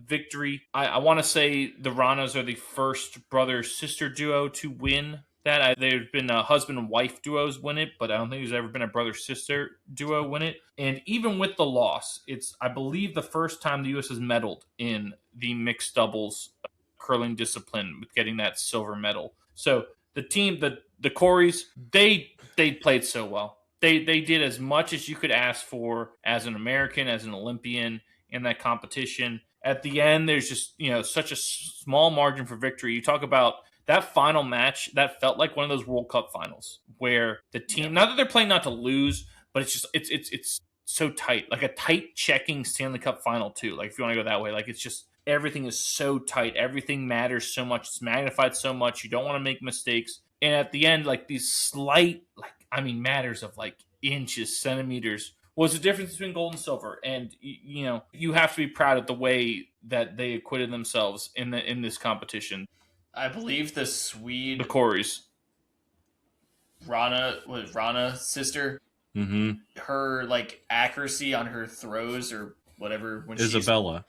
victory. I want to say the Ranas are the first brother-sister duo to win that. There's been husband and wife duos win it, but I don't think there's ever been a brother-sister duo win it. And even with the loss, it's, I believe, the first time the U.S. has medaled in the mixed doubles curling discipline with getting that silver medal. So the team, the Coreys, they played so well. They did as much as you could ask for as an American, as an Olympian in that competition. At the end, there's just, such a small margin for victory. You talk about that final match, that felt like one of those World Cup finals where the team, not that they're playing not to lose, but it's just, it's so tight, like a tight checking Stanley Cup final too. Like if you want to go that way, like it's just, everything is so tight. Everything matters so much. It's magnified so much. You don't want to make mistakes. And at the end, like these slight, matters of like inches, centimeters was the difference between gold and silver. And, you have to be proud of the way that they acquitted themselves in this competition. I believe the Swede, the Coreys, Rana sister, mm-hmm. her like accuracy on her throws or whatever. When Isabella.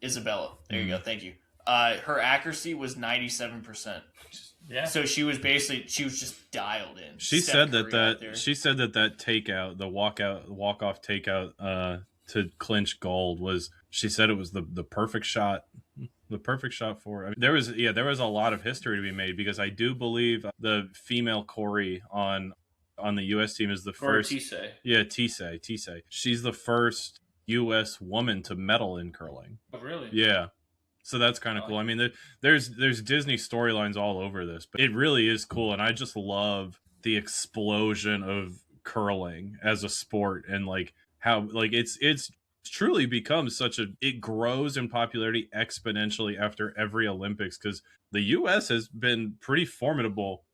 There you go. Thank you. Her accuracy was 97%. Yeah. So she was just dialed in. She said that takeout, the walk-off takeout to clinch gold was, she said it was the perfect shot. The perfect shot for it. I mean, there was a lot of history to be made because I do believe the female Corey on the U.S. team is the first. Tise. Yeah, Tise. She's the first U.S. woman to medal in curling. Oh, really? Yeah. So that's kind of cool. I mean, there's Disney storylines all over this, but it really is cool, and I just love the explosion of curling as a sport, and like how like it's truly become it grows in popularity exponentially after every Olympics, because the U.S. has been pretty formidable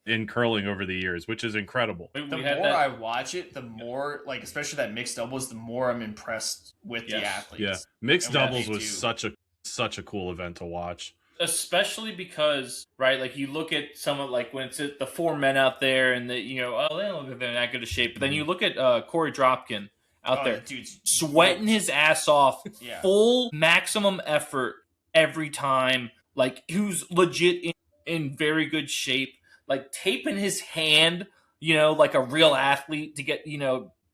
in curling over the years, which is incredible. The more I watch it, the more, like, especially that mixed doubles, the more I'm impressed with the athletes. Yeah, mixed doubles was such a cool event to watch. Especially because, right, like you look at some of, like, when it's the four men out there and they don't look like they're in that good of shape. But then you look at Corey Dropkin out there, sweating his ass off, full maximum effort every time, like, who's legit in very good shape, like taping his hand, like a real athlete to get,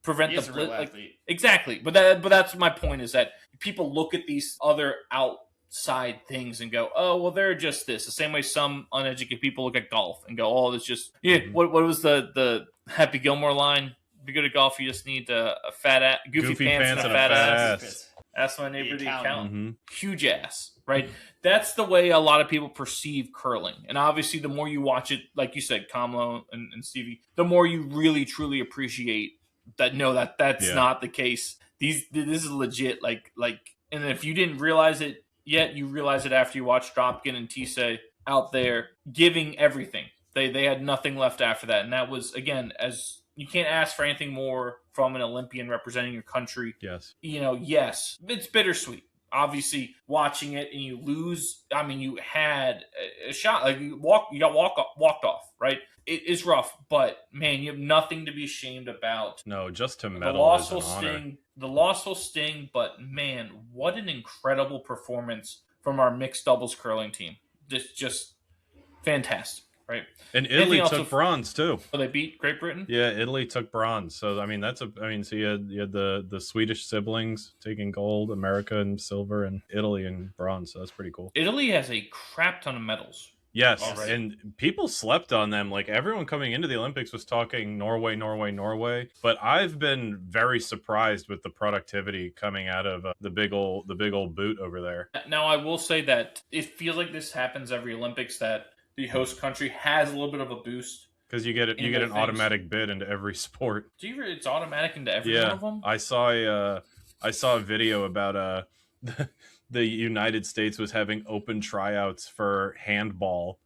prevent the real athlete. Exactly. But that's my point, is that people look at these other outside things and go, oh, well, they're just this. The same way some uneducated people look at golf and go, oh, it's just what was the Happy Gilmore line? To be good at golf, you just need a fat ass, goofy pants and a fat ass. That's my neighbor, the accountant. Mm-hmm. Huge ass, right? That's the way a lot of people perceive curling. And obviously, the more you watch it, like you said, Kamlo and Stevie, the more you really, truly appreciate that. No, that's not the case. This is legit. Like, and if you didn't realize it yet, you realize it after you watch Dropkin and Tise out there giving everything. They had nothing left after that. And that was, again, as you can't ask for anything more from an Olympian representing your country. Yes. Yes, it's bittersweet. Obviously, watching it and you lose. I mean, you had a shot. Like you got walked off, right? It's rough, but man, you have nothing to be ashamed about. No, just to medal. The loss will sting, but man, what an incredible performance from our mixed doubles curling team. Just fantastic. Right. And Italy took bronze too. Oh, they beat Great Britain? Yeah, Italy took bronze. So I mean so you had the Swedish siblings taking gold, America and silver, and Italy and bronze. So that's pretty cool. Italy has a crap ton of medals. Yes, and people slept on them. Like, everyone coming into the Olympics was talking Norway, but I've been very surprised with the productivity coming out of the big old boot over there. Now, I will say that it feels like this happens every Olympics, that the host country has a little bit of a boost because you get an automatic bid into every sport. It's automatic into every one of them. I saw a video about the United States was having open tryouts for handball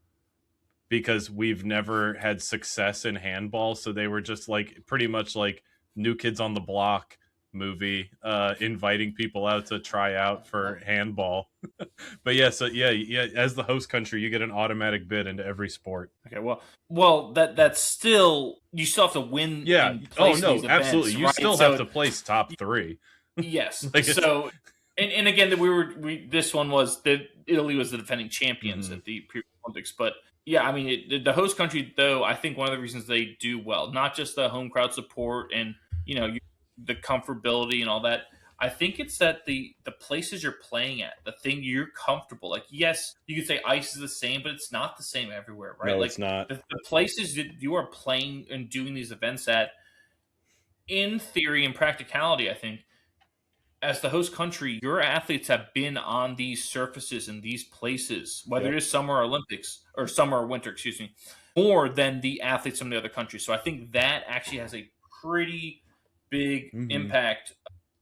because we've never had success in handball, so they were just like pretty much like New Kids on the Block movie, inviting people out to try out for handball. But as the host country, you get an automatic bid into every sport. Okay, well, that's still, you still have to win. Yeah. Oh no, absolutely. You still have to place top 3. Yes. So, and again, this one was that Italy was the defending champions at the previous Olympics, but yeah, I mean, the host country, though, I think one of the reasons they do well, not just the home crowd support and the comfortability and all that. I think it's that the places you're playing at, the thing you're comfortable. Like, yes, you could say ice is the same, but it's not the same everywhere, right? No, like, it's not. The places that you are playing and doing these events at, in theory and practicality, I think, as the host country, your athletes have been on these surfaces in these places, whether it is summer or Olympics, or summer or winter, excuse me, more than the athletes from the other countries. So I think that actually has a pretty big impact.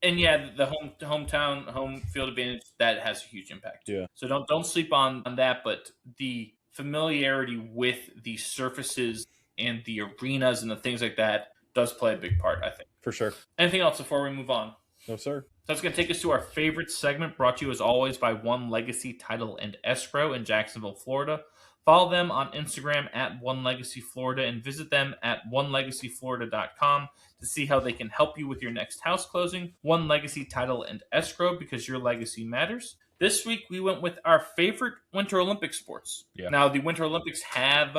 And the home field advantage, that has a huge impact. Yeah. So don't sleep on that, but the familiarity with the surfaces and the arenas and the things like that does play a big part, I think. For sure. Anything else before we move on? No, sir. So that's going to take us to our favorite segment, brought to you as always by One Legacy Title and Escrow in Jacksonville, Florida. Follow them on Instagram at One Legacy Florida and visit them at onelegacyflorida.com to see how they can help you with your next house closing. One Legacy Title and Escrow, because your legacy matters. This week we went with our favorite Winter Olympic sports. Yeah. Now, the Winter Olympics have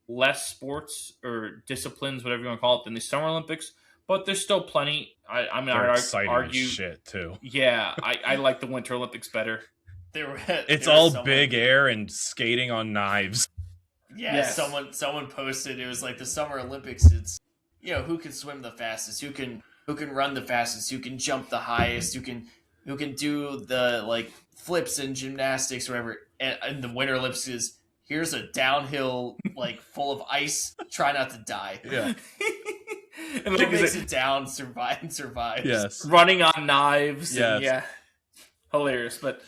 less sports or disciplines, whatever you want to call it, than the Summer Olympics, but there's still plenty. I mean, They're I exciting argue as shit too. Yeah, I like the Winter Olympics better. It's all big air and skating on knives. Yeah, yes. Someone posted, it was like the Summer Olympics. It's who can swim the fastest, who can run the fastest, who can jump the highest, who can who can do the like flips and gymnastics or whatever, and the Winter Olympics is here's a downhill like full of ice, try not to die. Yeah. And Who makes it down, survives. Yes. running on knives. Yes. And yeah, hilarious. But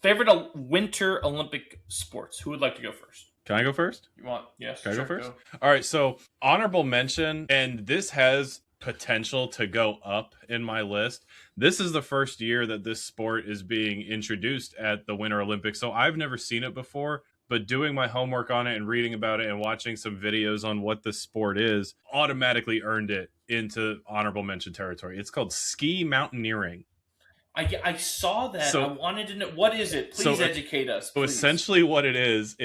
favorite Winter Olympic sports? Who would like to go first? Can I go first? You want? Yes. Can I sure, go first? All right. So honorable mention, and this has potential to go up in my list. This is the first year that this sport is being introduced at the Winter Olympics. So I've never seen it before, but doing my homework on it and reading about it and watching some videos on what this sport is automatically earned it into honorable mention territory. It's called ski mountaineering. I saw that. So- I wanted to know, what is it? Please so- educate us. So Please. essentially what it is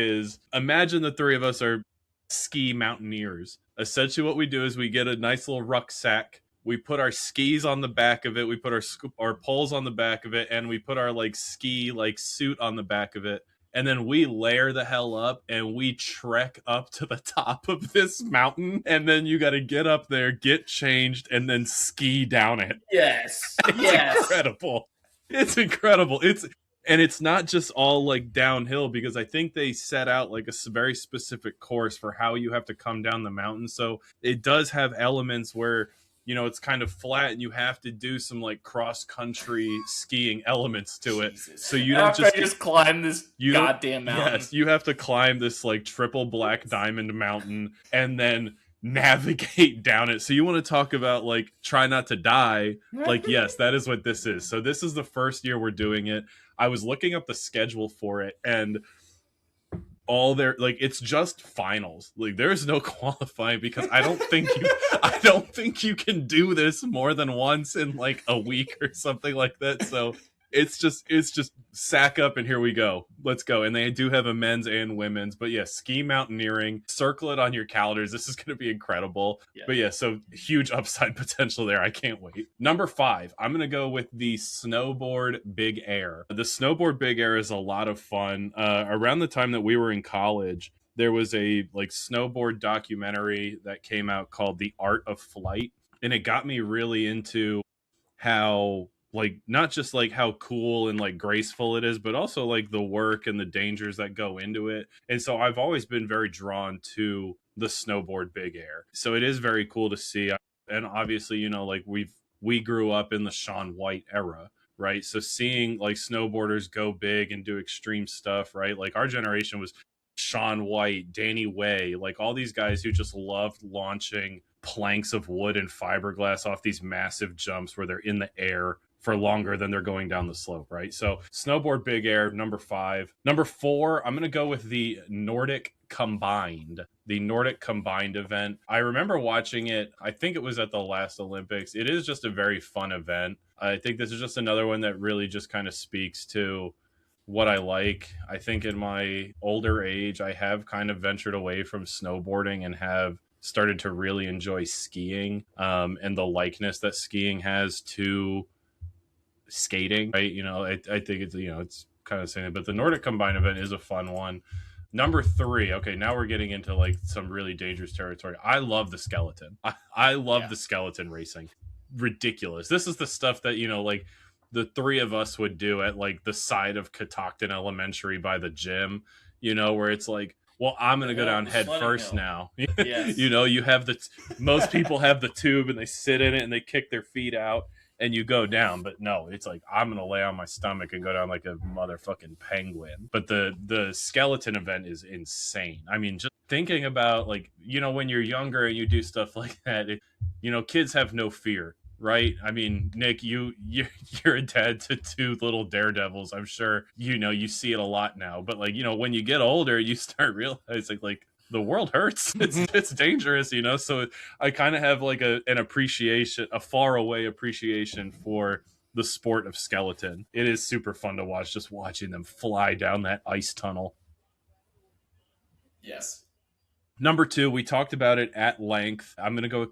imagine the three of us are ski mountaineers. Essentially what we do is we get a nice little rucksack. We put our skis on the back of it. We put our poles on the back of it, and we put our like ski like suit on the back of it. And then we layer the hell up and we trek up to the top of this mountain. And then you got to get up there, get changed, and then ski down it. Yes. It's Yes. incredible. It's incredible. It's not just all like downhill, because I think they set out like a very specific course for how you have to come down the mountain. So it does have elements where, you know, it's kind of flat and you have to do some like cross country skiing elements to it. Jesus. So you don't After just I just climb this you don't- goddamn mountain. Yes, you have to climb this like triple black diamond mountain and then navigate down it. So you want to talk about like try not to die? Like, yes, that is what this is. So this is the first year we're doing it. I was looking up the schedule for it, and all their like it's just finals. Like there's no qualifying, because I don't think you can do this more than once in like a week or something like that. So it's just sack up and here we go. Let's go. And they do have a men's and women's, but yeah, ski mountaineering, circle it on your calendars. This is going to be incredible. Yeah. But yeah, so huge upside potential there. I can't wait. Number 5, I'm going to go with the snowboard big air. The snowboard big air is a lot of fun. Around the time that we were in college, there was a like snowboard documentary that came out called The Art of Flight. And it got me really into how like not just like how cool and like graceful it is, but also like the work and the dangers that go into it. And so I've always been very drawn to the snowboard big air. So it is very cool to see. And obviously, you know, like we grew up in the Shaun White era, right? So seeing like snowboarders go big and do extreme stuff, right? Like our generation was Shaun White, Danny Way, like all these guys who just loved launching planks of wood and fiberglass off these massive jumps where they're in the air for longer than they're going down the slope, right? So snowboard big air, number 5. Number 4, I'm going to go with the Nordic Combined event. I remember watching it. I think it was at the last Olympics. It is just a very fun event. I think this is just another one that really just kind of speaks to what I like. I think in my older age, I have kind of ventured away from snowboarding and have started to really enjoy skiing, and the likeness that skiing has to skating, right? You know, I think it's, you know, it's kind of saying, but the Nordic Combined event is a fun one. Number 3, okay, now we're getting into like some really dangerous territory. I love the skeleton. I love the skeleton racing. Ridiculous. This is the stuff that, you know, like the 3 of us would do at like the side of Catoctin Elementary by the gym, you know, where it's like, well, I'm going to go down head first now. Yes. You know, you have most people have the tube and they sit in it and they kick their feet out and you go down. But no, it's like, I'm going to lay on my stomach and go down like a motherfucking penguin. But the skeleton event is insane. I mean, just thinking about like, you know, when you're younger and you do stuff like that, you know, kids have no fear. Right? I mean, Nick, you're a dad to 2 little daredevils. I'm sure, you know, you see it a lot now. But like, you know, when you get older, you start realizing like the world hurts. It's dangerous, you know. So I kind of have like an appreciation, a far away appreciation for the sport of skeleton. It is super fun to watch, just watching them fly down that ice tunnel. Yes. Number 2, we talked about it at length. I'm going to go with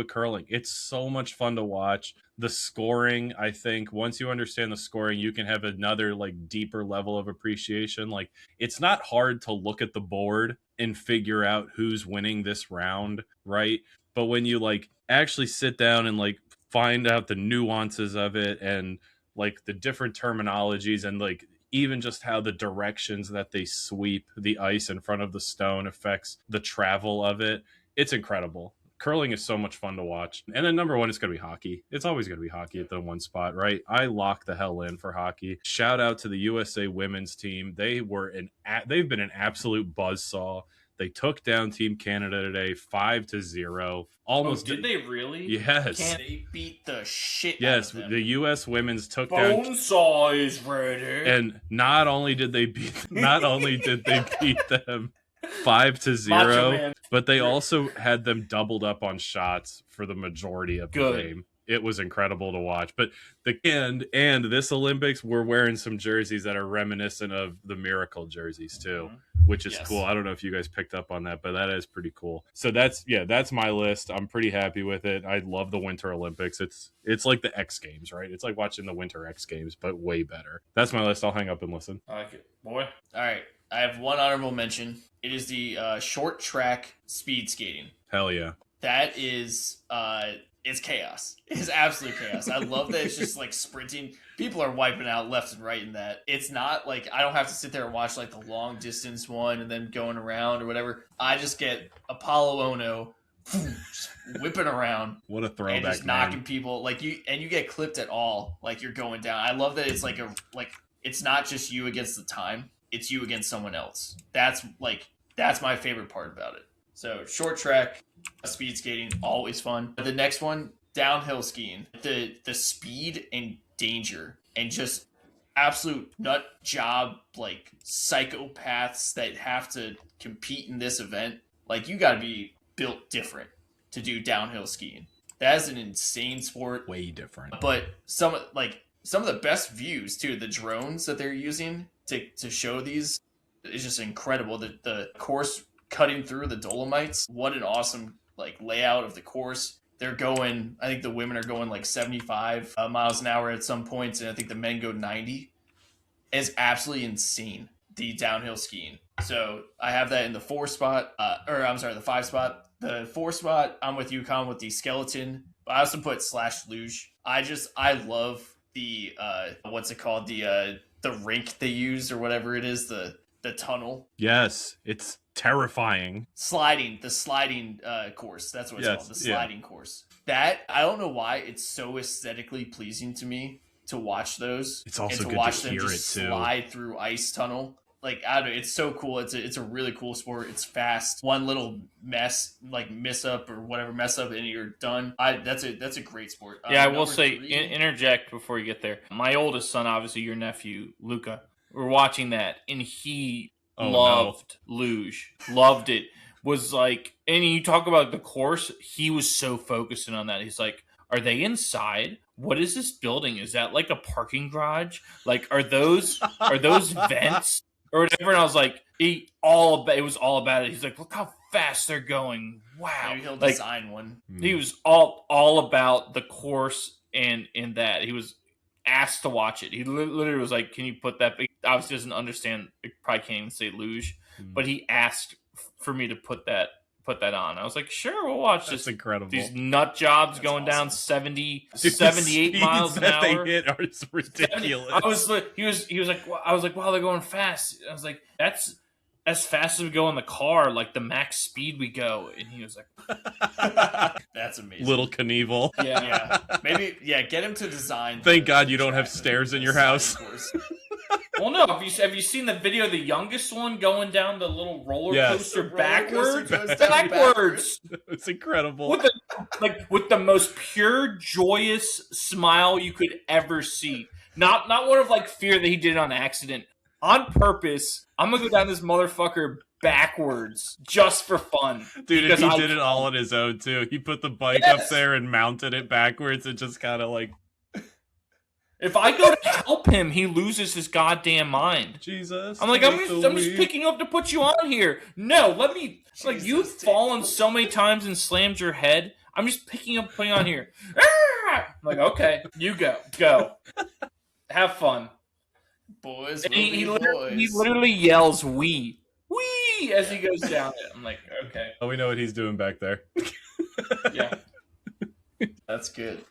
curling. It's so much fun to watch. The scoring, I think, once you understand the scoring, you can have another like deeper level of appreciation. Like it's not hard to look at the board and figure out who's winning this round, right? But when you like actually sit down and like find out the nuances of it and like the different terminologies and like even just how the directions that they sweep the ice in front of the stone affects the travel of it. It's incredible. Curling is so much fun to watch. And then number one, it's going to be hockey. It's always going to be hockey at the one spot, right? I lock the hell in for hockey. Shout out to the USA women's team. They've been an absolute buzzsaw. They took down Team Canada today 5-0. Almost did they really? Yes. They beat the shit out Yes, of them. the U.S. women's took down. Bonesaw is ready. And not only did they beat them 5-0, but they also had them doubled up on shots for the majority of the game. It was incredible to watch. But and this Olympics, we're wearing some jerseys that are reminiscent of the Miracle jerseys too, which is cool. I don't know if you guys picked up on that, but that is pretty cool. So that's my list. I'm pretty happy with it. I love the Winter Olympics. It's like the X Games, right? It's like watching the Winter X Games, but way better. That's my list. I'll hang up and listen. I like it, boy. All right. I have one honorable mention. It is the short track speed skating. Hell yeah. That is it's chaos. It's absolute chaos. I love that it's just like sprinting. People are wiping out left and right in that. It's not like I don't have to sit there and watch like the long distance one and then going around or whatever. I just get Apollo Ono just whipping around. What a throwback, and just knocking people like you get clipped at all. Like you're going down. I love that it's like it's not just you against the time. It's you against someone else. That's my favorite part about it. So short track, speed skating, always fun. The next one, downhill skiing. The speed and danger and just absolute nut job, like psychopaths that have to compete in this event. Like you got to be built different to do downhill skiing. That is an insane sport. Way different. But some of the best views too, the drones that they're using to show these is just incredible. The course cutting through the Dolomites. What an awesome layout of the course. They're going, I think the women are going like 75 miles an hour at some points, and I think the men go 90. It's absolutely insane, the downhill skiing. So I have that in the 5 spot. The 4 spot, I'm with UConn with the skeleton. I also put / luge. I love the what's it called? The rink they use or whatever it is, the tunnel. Yes, it's terrifying. The sliding course. That's what it's called. The sliding course. That, I don't know why it's so aesthetically pleasing to me to watch those. It's also and to good watch to them hear just it too. slide through ice tunnel. I don't know, it's so cool. It's a really cool sport. It's fast. One little mess up and you're done. That's a great sport. Yeah, I will say, interject before you get there. My oldest son, obviously your nephew, Luca, we're watching that, and he loved luge. Loved it. Was like, and you talk about the course, he was so focusing on that. He's like, are they inside? What is this building? Is that like a parking garage? Like, are those vents? Or whatever, and I was like, it was all about it. He's like, look how fast they're going. Wow. Maybe he'll design one. He was all about the course and in that. He was asked to watch it. He literally was like, can you put that? He obviously doesn't understand. He probably can't even say luge, but he asked for me to put that on. I was like, sure, we'll watch this. That's incredible. These nut jobs going down 78 miles an hour. They hit are ridiculous. I was like, he was like, I was like, wow, they're going fast. I was like, that's as fast as we go in the car, like the max speed we go. And he was like, that's amazing. Little Knievel. Yeah. Maybe, get him to design. Thank God you don't have stairs in your house. Well, no. Have you seen the video of the youngest one going down the little roller coaster backwards? Backwards. It's incredible. With the most pure, joyous smile you could ever see. Not one of fear that he did it on accident. On purpose, I'm gonna go down this motherfucker backwards just for fun. Dude, and he did it all on his own too. He put the bike up there and mounted it backwards and just kind of like. If I go to help him, he loses his goddamn mind. Jesus. I'm like, I'm just picking you up to put you on here. No, let me. Jesus, like, you've fallen so many times and slammed your head. I'm just picking up, putting on here. I'm like, okay, you go. Have fun. Boys, he literally yells, "Wee, wee," as he goes down it. I'm like, okay. Oh, we know what he's doing back there. Yeah. That's good.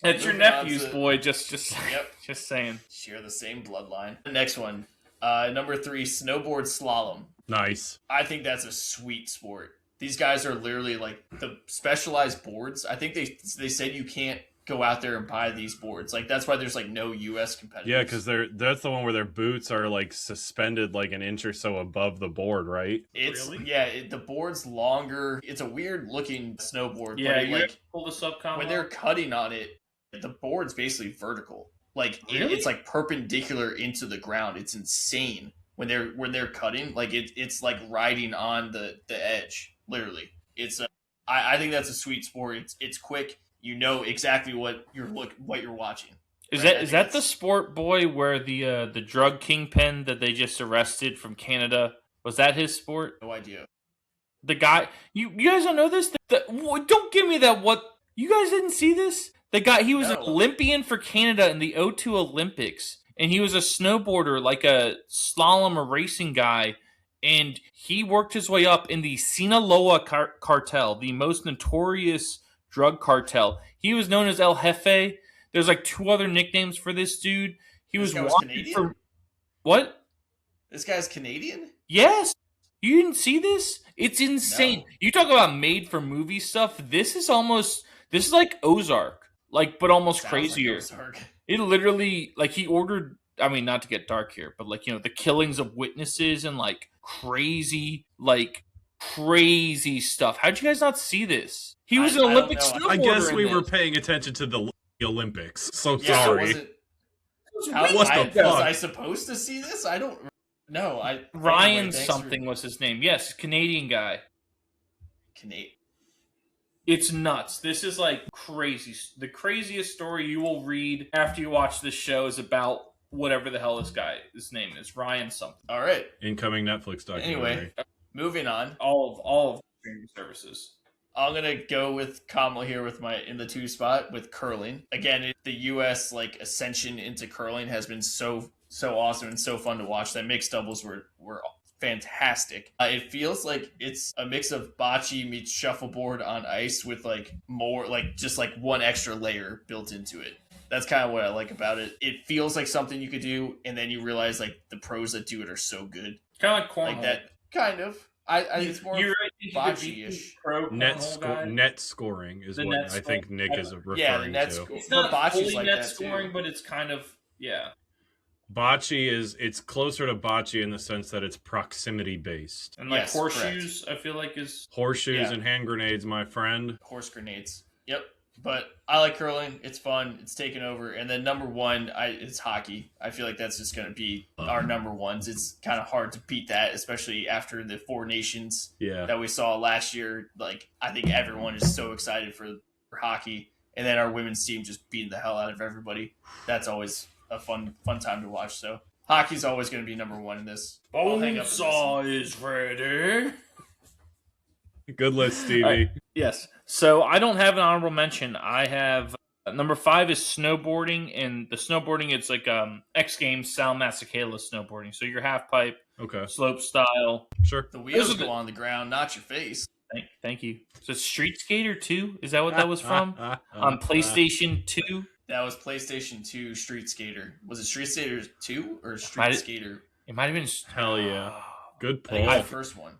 That's your Moving on nephew's to- boy. Just Yep. just saying. Share the same bloodline. The next one, number 3, snowboard slalom. Nice. I think that's a sweet sport. These guys are literally like the specialized boards. I think they said you can't go out there and buy these boards. Like that's why there's like no U.S. competitors. Yeah, because that's the one where their boots are like suspended like an inch or so above the board, right? It's Really? the board's longer. It's a weird looking snowboard. Yeah, but it, you like pull this up, Combo. when they're cutting on it, the board's basically vertical. Like Really? it's like perpendicular into the ground. It's insane when they're cutting. Like it's like riding on the edge. Literally, I think that's a sweet sport. It's quick. You know exactly what you're watching. Is Right? that the sport boy where the drug kingpin that they just arrested from Canada, was that his sport? No idea. The guy, you guys don't know this? Don't give me that. What, you guys didn't see this? The guy, he was an No. Olympian for Canada in the '02 Olympics, and he was a snowboarder, like a slalom or racing guy, and he worked his way up in the Sinaloa cartel, the most notorious drug cartel. He was known as El Jefe. There's like 2 other nicknames for this dude. He This was guy was wanted Canadian? for what? This guy's Canadian? Yes. You didn't see this? It's insane. No. You talk about made for movie stuff. This is like Ozark, like, but almost Sounds crazier. Like Ozark. It literally, like, he ordered, I mean, not to get dark here, but like, the killings of witnesses and like crazy stuff. How'd you guys not see this? He was I an don't Olympic know. snowboarder. I guess we in were this. paying attention to the Olympics. So Yeah, sorry. Was it, was how, weeks What the ago. was fuck? I supposed to see this? I don't know. Ryan anyway, thanks something was his name. Yes, Canadian guy. Canadian. It's nuts. This is like crazy. The craziest story you will read after you watch this show is about whatever the hell his name is. Ryan something. All right. Incoming Netflix documentary. Anyway, moving on. All of the streaming services. I'm gonna go with Kamala here with in the 2 spot with curling. Again, the U.S. like ascension into curling has been so awesome and so fun to watch. That mixed doubles were fantastic. It feels like it's a mix of bocce meets shuffleboard on ice with like more like just like one extra layer built into it. That's kind of what I like about it. It feels like something you could do, and then you realize like the pros that do it are so good. Kind of like cornhole. Like that, kind of. I think it's more You're right, you could bocce-ish. beat pro cornhole guy. Net scoring is The what net I think scoring. Nick is referring Yeah, the net to. score. It's not But bocce's fully like net that, too. scoring, but it's kind of, yeah. Bocce it's closer to bocce in the sense that it's proximity based. And like Yes, horseshoes, I feel like is Horseshoes Yeah. and hand grenades, my friend. Horse grenades. Yep. But I like curling. It's fun. It's taken over. And then number 1, it's hockey. I feel like that's just going to be our number ones. It's kind of hard to beat that, especially after the 4 nations Yeah. that we saw last year. Like, I think everyone is so excited for hockey. And then our women's team just beating the hell out of everybody. That's always a fun time to watch. So hockey's always going to be number 1 in this. I'll hang up and Bonesaw is ready. Good list, Stevie. Right. Yes. So I don't have an honorable mention. I have number 5 is snowboarding, and the snowboarding it's like X Games Sal Masekela snowboarding. So your half pipe, Okay. slope style. Sure. The wheels Those are go on the ground, not your face. Thank you. So Street Skater 2, is that what that was from? On PlayStation 2. That was PlayStation 2 Street Skater. Was it Street Skater 2 or Street Might- Skater? It might have been. Hell yeah. Good I think pull. it was the first one.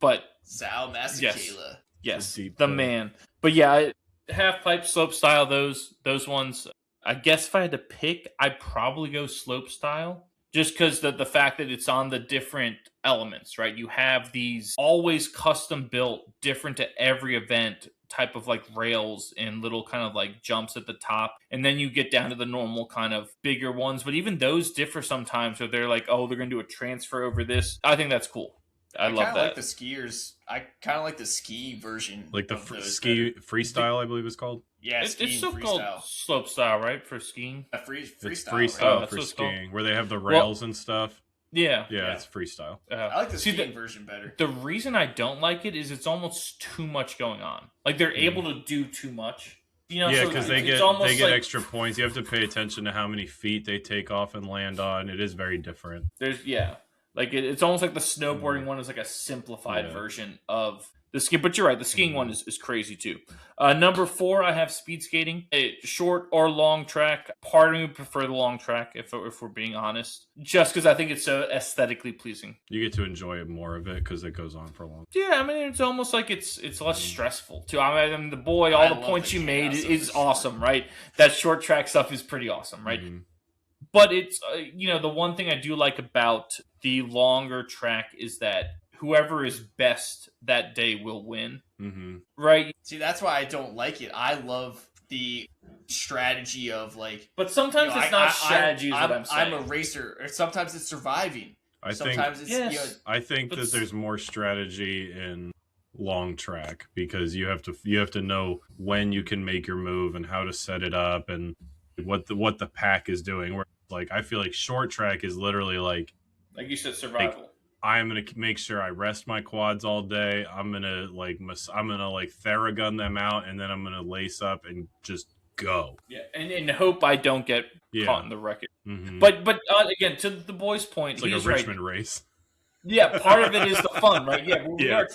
But Sal Masekela. yes, Deep the pull. man. But yeah, half pipe, slope style. Those ones. I guess if I had to pick, I'd probably go slope style. Just because the fact that it's on the different elements, right? You have these always custom built, different to every event type of like rails and little kind of like jumps at the top. And then you get down to the normal kind of bigger ones. But even those differ sometimes. So they're like, oh, they're going to do a transfer over this. I think that's cool. I love kinda that. like the skiers. I kind of like the ski version. Like the of those ski better. freestyle, I believe it's called. Yeah, It's skiing still freestyle. called slope style, right? For skiing. It's Freestyle. freestyle right? that's for what it's called. skiing, where they have the rails and stuff. Yeah. Yeah, Yeah. it's freestyle. I like the See, skiing version better. The reason I don't like it is it's almost too much going on. Like they're able to do too much. You know, Yeah, so because it's they almost get like extra points. You have to pay attention to how many feet they take off and land on. It is very different. There's like it's almost like the snowboarding one is like a simplified Yeah. version of The ski, but you're right. The skiing one is crazy too. Number 4, I have speed skating. Short or long track. Part of me prefer the long track, if we're being honest, just because I think it's so aesthetically pleasing. You get to enjoy more of it because it goes on for long. Yeah, I mean, it's almost like it's less stressful too. I mean, all the points you made is awesome, right? That short track stuff is pretty awesome, right? Mm-hmm. But it's the one thing I do like about the longer track is that whoever is best that day will win. Mm-hmm. Right? See, that's why I don't like it. I love the strategy of But sometimes it's not strategy. I'm a racer. Or sometimes it's surviving. I think that there's more strategy in long track because you have to know when you can make your move and how to set it up and what the pack is doing. Where I feel like short track is literally like you said, survival. I'm gonna make sure I rest my quads all day. I'm gonna Theragun them out, and then I'm gonna lace up and just go. Yeah, and hope I don't get caught in the wreckage. Mm-hmm. But again, to the boy's point, it's like a Richmond race. Yeah, part of it is the fun, right? Yeah,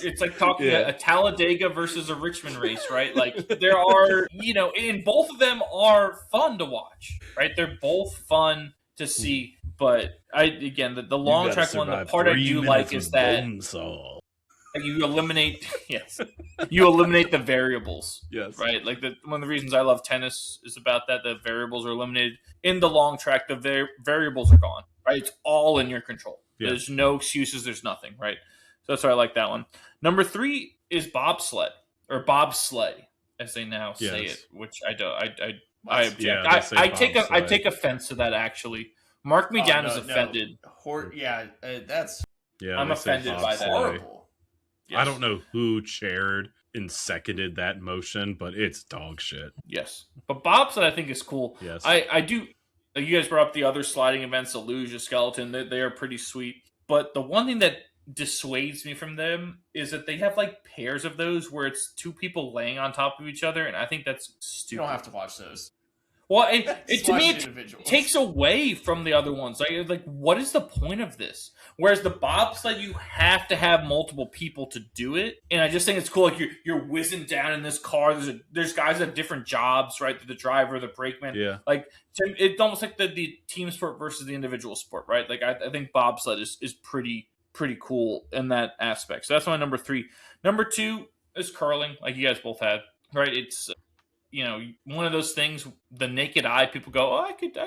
it's like talking a Talladega versus a Richmond race, right? Like there are, and both of them are fun to watch, right? They're both fun to see. But the long track one, the part I do like is that you eliminate the variables. Yes. Right? Like one of the reasons I love tennis is about that. The variables are eliminated. In the long track, the variables are gone. Right? It's all in your control. Yeah. There's no excuses, there's nothing, right? So that's why I like that one. Number 3 is bobsled or bobsleigh, as they now say it, which I don't I object. Yeah, I take offense to that actually. Mark me down as offended. I'm offended by that. Horrible. Yes. I don't know who chaired and seconded that motion, but it's dog shit. Yes. But bobsled I think is cool. Yes. I do. You guys brought up the other sliding events, the luge, skeleton. They are pretty sweet. But the one thing that dissuades me from them is that they have pairs of those where it's 2 people laying on top of each other, and I think that's stupid. You don't have to watch those. Well, to me, it takes away from the other ones. Like, what is the point of this? Whereas the bobsled, you have to have multiple people to do it, and I just think it's cool. Like you're whizzing down in this car. There's guys that have different jobs, right? The driver, the brakeman. Yeah. It's almost like the team sport versus the individual sport, right? Like I think bobsled is pretty cool in that aspect. So that's my number 3. Number 2 is curling, like you guys both had, right? It's one of those things, the naked eye, people go, oh, I could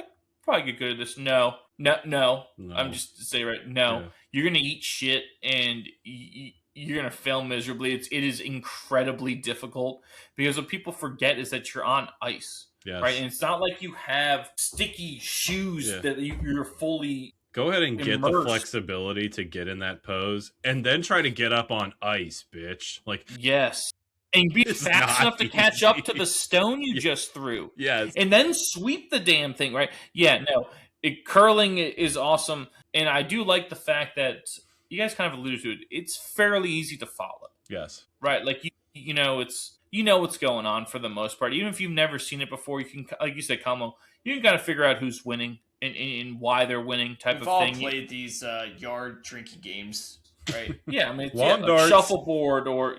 probably get good at this. No. I'm just saying, right? No. Yeah. You're going to eat shit and you're going to fail miserably. It is incredibly difficult because what people forget is that you're on ice, right? And it's not like you have sticky shoes that you're fully Go ahead and get the flexibility to get in that pose and then try to get up on ice, bitch. Yes. And be fast enough to catch up to the stone you just threw. Yes. And then sweep the damn thing, right? Yeah, no. Curling is awesome. And I do like the fact that you guys kind of alluded to it. It's fairly easy to follow. Yes. Right? You know what's going on for the most part. Even if you've never seen it before, you can, like you said, Kamo, you can kind of figure out who's winning and why they're winning type We've of thing. We've all played these yard drinking games, right? Yeah, I mean, it's shuffleboard or,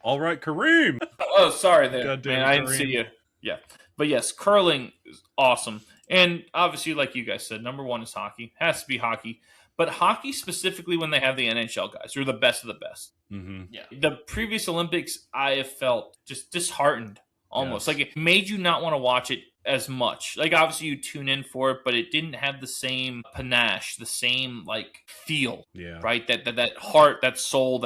All right, Kareem. Oh, sorry there, Goddamn man. I didn't see you. Yeah. But yes, curling is awesome. And obviously, like you guys said, number 1 is hockey. Has to be hockey. But hockey specifically when they have the NHL guys, who are the best of the best. Mm-hmm. Yeah. The previous Olympics, I have felt just disheartened almost. Yes. It made you not want to watch it as much. Obviously, you tune in for it, but it didn't have the same panache, the same, feel. Yeah. Right? That heart, that soul,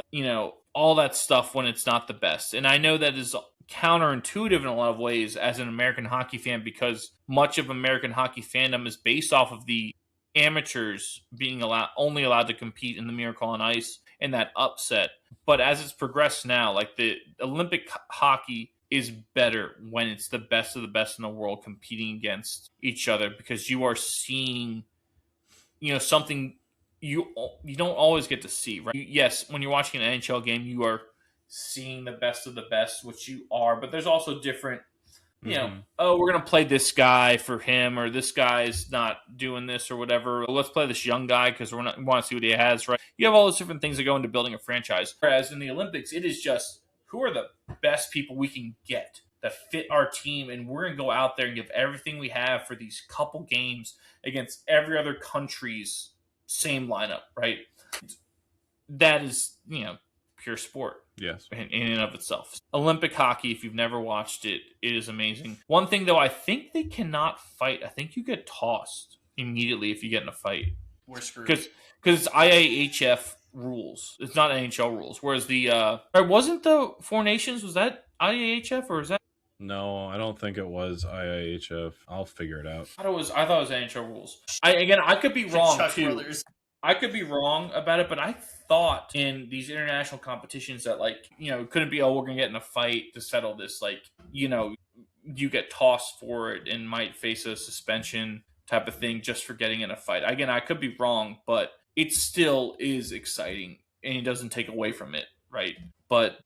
all that stuff when it's not the best. And I know that is counterintuitive in a lot of ways as an American hockey fan because much of American hockey fandom is based off of the amateurs being only allowed to compete in the Miracle on Ice and that upset. But as it's progressed now, the Olympic hockey is better when it's the best of the best in the world competing against each other because you are seeing, something you don't always get to see, right? Yes, when you're watching an NHL game, you are seeing the best of the best, which you are, but there's also different you know, oh, we're going to play this guy for him, or this guy's not doing this or whatever. Let's play this young guy because we want to see what he has, right? You have all those different things that go into building a franchise. Whereas in the Olympics, it is just who are the best people we can get that fit our team, and we're going to go out there and give everything we have for these couple games against every other country's same lineup, right? That is, pure sport. Yes. In and of itself. Olympic hockey, if you've never watched it, it is amazing. One thing, though, I think they cannot fight. I think you get tossed immediately if you get in a fight. We're screwed. Because it's IAHF rules. It's not NHL rules. Whereas wasn't the Four Nations, was that IAHF or is that? No, I don't think it was IIHF. I'll figure it out. I thought it was NHL rules. I could be wrong, Chuck too. Brothers. I could be wrong about it, but I thought in these international competitions that, it couldn't be, we're going to get in a fight to settle this. You get tossed for it and might face a suspension type of thing just for getting in a fight. Again, I could be wrong, but it still is exciting and it doesn't take away from it, right? But,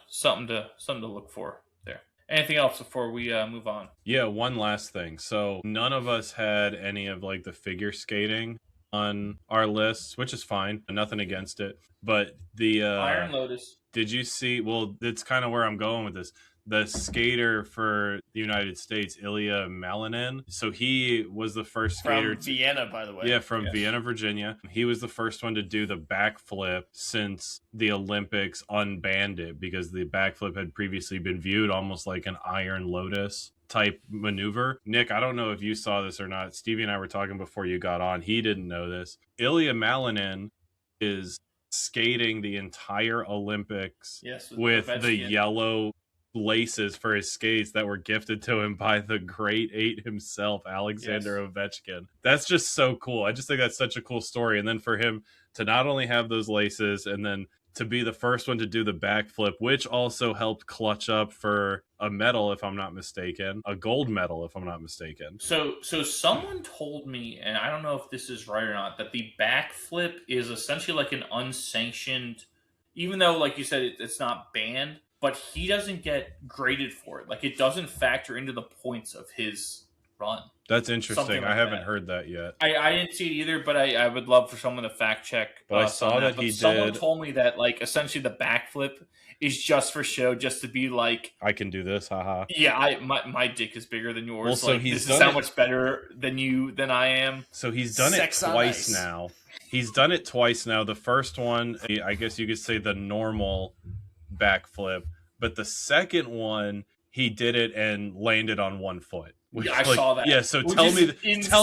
something to look for there. Anything else before we move on? Yeah, one last thing. So none of us had any of the figure skating on our lists, which is fine. Nothing against it. But the Iron Lotus. Did you see? Well, that's kind of where I'm going with this. The skater for the United States, Ilya Malinin. So he was the first skater from Vienna, by the way. Yeah, from Vienna, Virginia. He was the first one to do the backflip since the Olympics unbanned it, because the backflip had previously been viewed almost like an Iron Lotus type maneuver. Nick, I don't know if you saw this or not. Stevie and I were talking before you got on. He didn't know this. Ilya Malinin is skating the entire Olympics with the yellow laces for his skates that were gifted to him by the great eight himself, Alexander Ovechkin. That's just so cool. I just think that's such a cool story. And then for him to not only have those laces and then to be the first one to do the backflip, which also helped clutch up for a medal, if I'm not mistaken, a gold medal, if I'm not mistaken. So someone told me, and I don't know if this is right or not, that the backflip is essentially like an unsanctioned, even though, like you said, it's not banned, but he doesn't get graded for it. It doesn't factor into the points of his run. That's interesting. I haven't heard that yet. I didn't see it either, but I would love for someone to fact check. But I saw that he did. Someone told me that essentially the backflip is just for show, just to be I can do this, haha. Yeah, my dick is bigger than yours. Well, so this is how much better than I am. So he's done it twice now. He's done it twice now. The first one, I guess you could say the normal backflip, but the second one, he did it and landed on one foot. I saw that. Yeah, so tell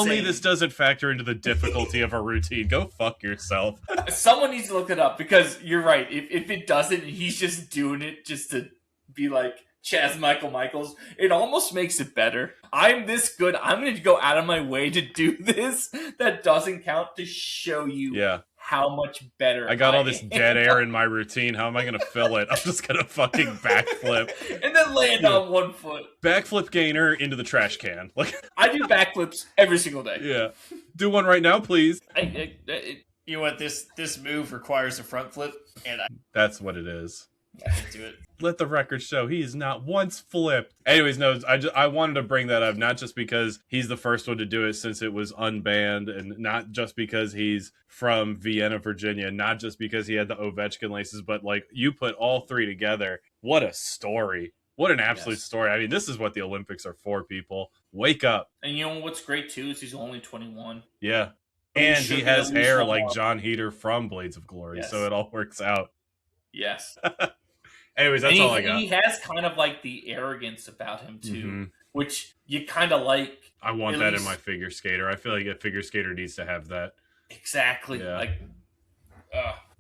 me this doesn't factor into the difficulty of a routine. Go fuck yourself. Someone needs to look it up, because you're right. If it doesn't, he's just doing it just to be like Chaz Michaels. It almost makes it better. I'm this good. I'm going to go out of my way to do this. That doesn't count, to show you how much better I got all this dead air in my routine. How am I going to fill it? I'm just going to fucking backflip. And then land on one foot. Backflip gainer into the trash can. I do backflips every single day. Yeah. Do one right now, please. You know what? This move requires a front flip, and that's what it is. I can do it. Let the record show he is not once flipped. Anyways, no, I wanted to bring that up, not just because he's the first one to do it since it was unbanned, and not just because he's from Vienna, Virginia, not just because he had the Ovechkin laces, but you put all three together. What a story. What an absolute story. I mean, this is what the Olympics are for, people. Wake up. And you know what's great, too, is he's only 21. Yeah. And he has hair like John Heater from Blades of Glory, so it all works out. Yes. Anyways, that's all I got. He has kind of the arrogance about him too, which you kind of like. I want that in my figure skater. I feel like a figure skater needs to have that. Exactly. Yeah.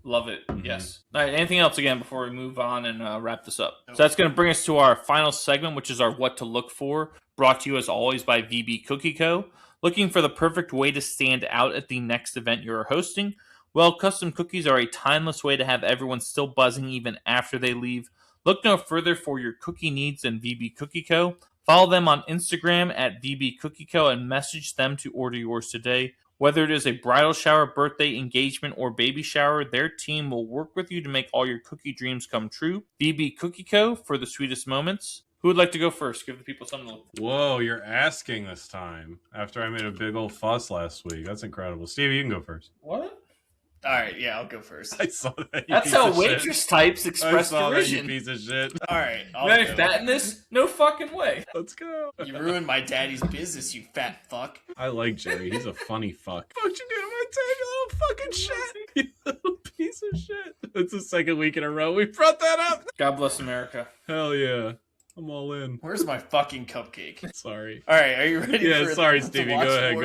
Love it. Yes. All right. Anything else again before we move on and wrap this up? So that's going to bring us to our final segment, which is our What to Look For, brought to you as always by VB Cookie Co. Looking for the perfect way to stand out at the next event you're hosting? Well, custom cookies are a timeless way to have everyone still buzzing even after they leave. Look no further for your cookie needs than VB Cookie Co. Follow them on Instagram at VB Cookie Co. and message them to order yours today. Whether it is a bridal shower, birthday, engagement, or baby shower, their team will work with you to make all your cookie dreams come true. VB Cookie Co. for the sweetest moments. Who would like to go first? Give the people something to look for. Whoa, you're asking this time after I made a big old fuss last week. That's incredible. Stevie, you can go first. What? All right, yeah, I'll go first. I saw that. That's how waitress types I express saw that, you derision. piece of shit. All right, You got any fat in this? No fucking way. Let's go. You ruined my daddy's business, you fat fuck. I like Jerry. He's a funny fuck. What you doing, my tag, you little fucking shit? You little piece of shit. It's the second week in a row we brought that up. God bless America. Hell yeah. I'm all in. Where's my fucking cupcake? Sorry. All right, are you ready? Yeah, for sorry, to Stevie. watch Go ahead, for?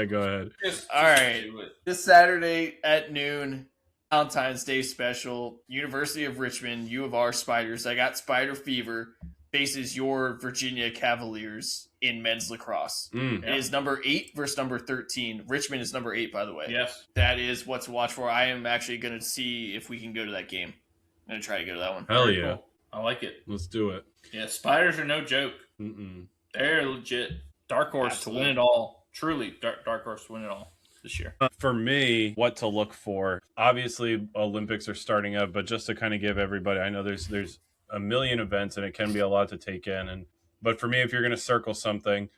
go ahead. All right. This Saturday at noon, Valentine's Day special, University of Richmond, U of R Spiders. I got Spider Fever faces your Virginia Cavaliers in men's lacrosse. It is number 8 versus number 13. Richmond is number 8, by the way. Yes. That is what to watch for. I am actually going to see if we can go to that game. I'm going to try to go to that one. Hell Very yeah. cool. I like it. Let's do it. Yeah, Spiders are no joke. They're legit. Dark horse Absolutely. to win it all. Truly, dark horse to win it all this year. For me, what to look for. Obviously, Olympics are starting up, but just to kind of give everybody, I know there's a million events and it can be a lot to take in. But for me, if you're going to circle something,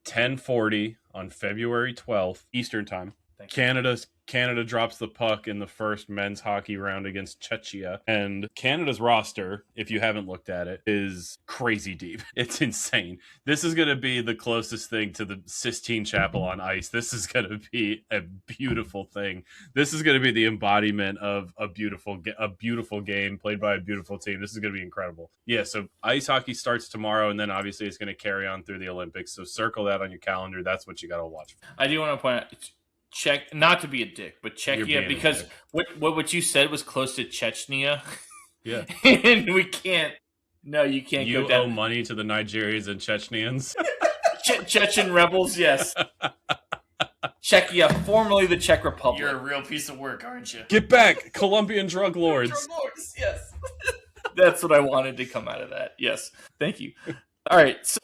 10:40 on February 12th, Eastern time. Thank you. Canada drops the puck in the first men's hockey round against Czechia. And Canada's roster, if you haven't looked at it, is crazy deep. It's insane. This is going to be the closest thing to the Sistine Chapel on ice. This is going to be a beautiful thing. This is going to be the embodiment of a beautiful game played by a beautiful team. This is going to be incredible. Yeah, so ice hockey starts tomorrow, and then obviously it's going to carry on through the Olympics. So circle that on your calendar. That's what you got to watch for. I do want to point out, not to be a dick, but Czechia, because what you said was close to Chechnya. Yeah. And we can't. No, you can't You go down. owe money to the Nigerians and Chechnyans. Chechen rebels, yes. Czechia, formerly the Czech Republic. You're a real piece of work, aren't you? Get back, Colombian drug lords. Drug lords, yes. That's what I wanted to come out of that. Yes. Thank you. All right. So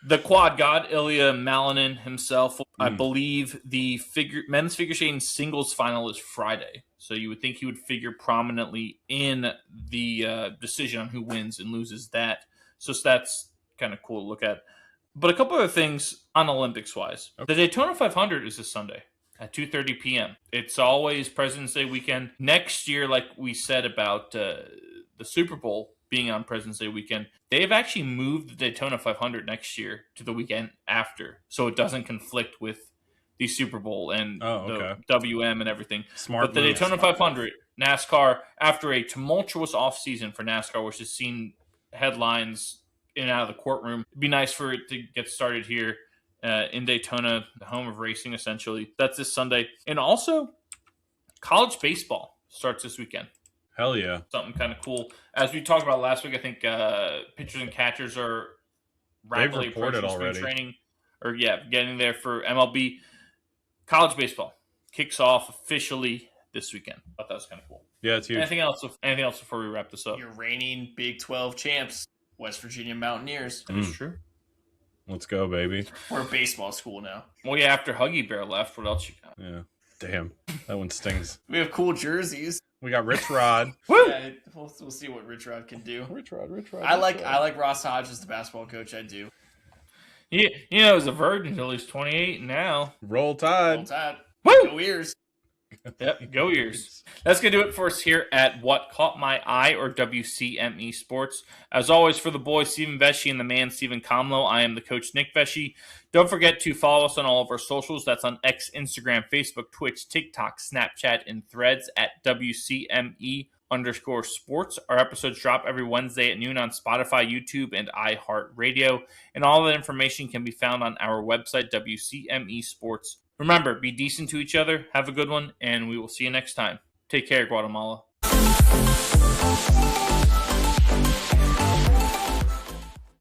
the quad god, Ilya Malinin himself, I believe the men's figure skating singles final is Friday. So you would think he would figure prominently in the decision on who wins and loses that. So that's kind of cool to look at. But a couple other things on Olympics-wise. Okay. The Daytona 500 is this Sunday at 2:30 p.m. It's always President's Day weekend. Next year, like we said about the Super Bowl being on President's Day weekend, they've actually moved the Daytona 500 next year to the weekend after, so it doesn't conflict with the Super Bowl and the WM and everything. Smart. But the Daytona 500, NASCAR, after a tumultuous offseason for NASCAR, which has seen headlines in and out of the courtroom, it'd be nice for it to get started here in Daytona, the home of racing, essentially. That's this Sunday. And also, college baseball starts this weekend. Hell yeah. Something kind of cool. As we talked about last week, I think pitchers and catchers are rapidly approaching spring training. Or, getting there for MLB. College baseball kicks off officially this weekend. I thought that was kind of cool. Yeah, it's huge. Anything else before we wrap this up? Your reigning Big 12 champs, West Virginia Mountaineers. That's true. Let's go, baby. We're a baseball school now. Well, yeah, after Huggy Bear left, what else you got? Yeah. Damn. That one stings. We have cool jerseys. We got Rich Rod. Woo! Yeah, we'll see what Rich Rod can do. Rich Rod. I like Ross Hodges, the basketball coach. I do. Yeah, he was a virgin until he's 28 now. Roll Tide. Roll Tide. Woo! Go Ears. Yep, go Ears. That's going to do it for us here at What Caught My Eye, or WCME Sports. As always, for the boy Stephen Vesci and the man Stephen Comlow, I am the coach Nick Vesci. Don't forget to follow us on all of our socials. That's on X, Instagram, Facebook, Twitch, TikTok, Snapchat, and Threads at WCME_sports. Our episodes drop every Wednesday at noon on Spotify, YouTube, and iHeartRadio. And all that information can be found on our website, WCME Sports. Remember, be decent to each other, have a good one, and we will see you next time. Take care, Guatemala.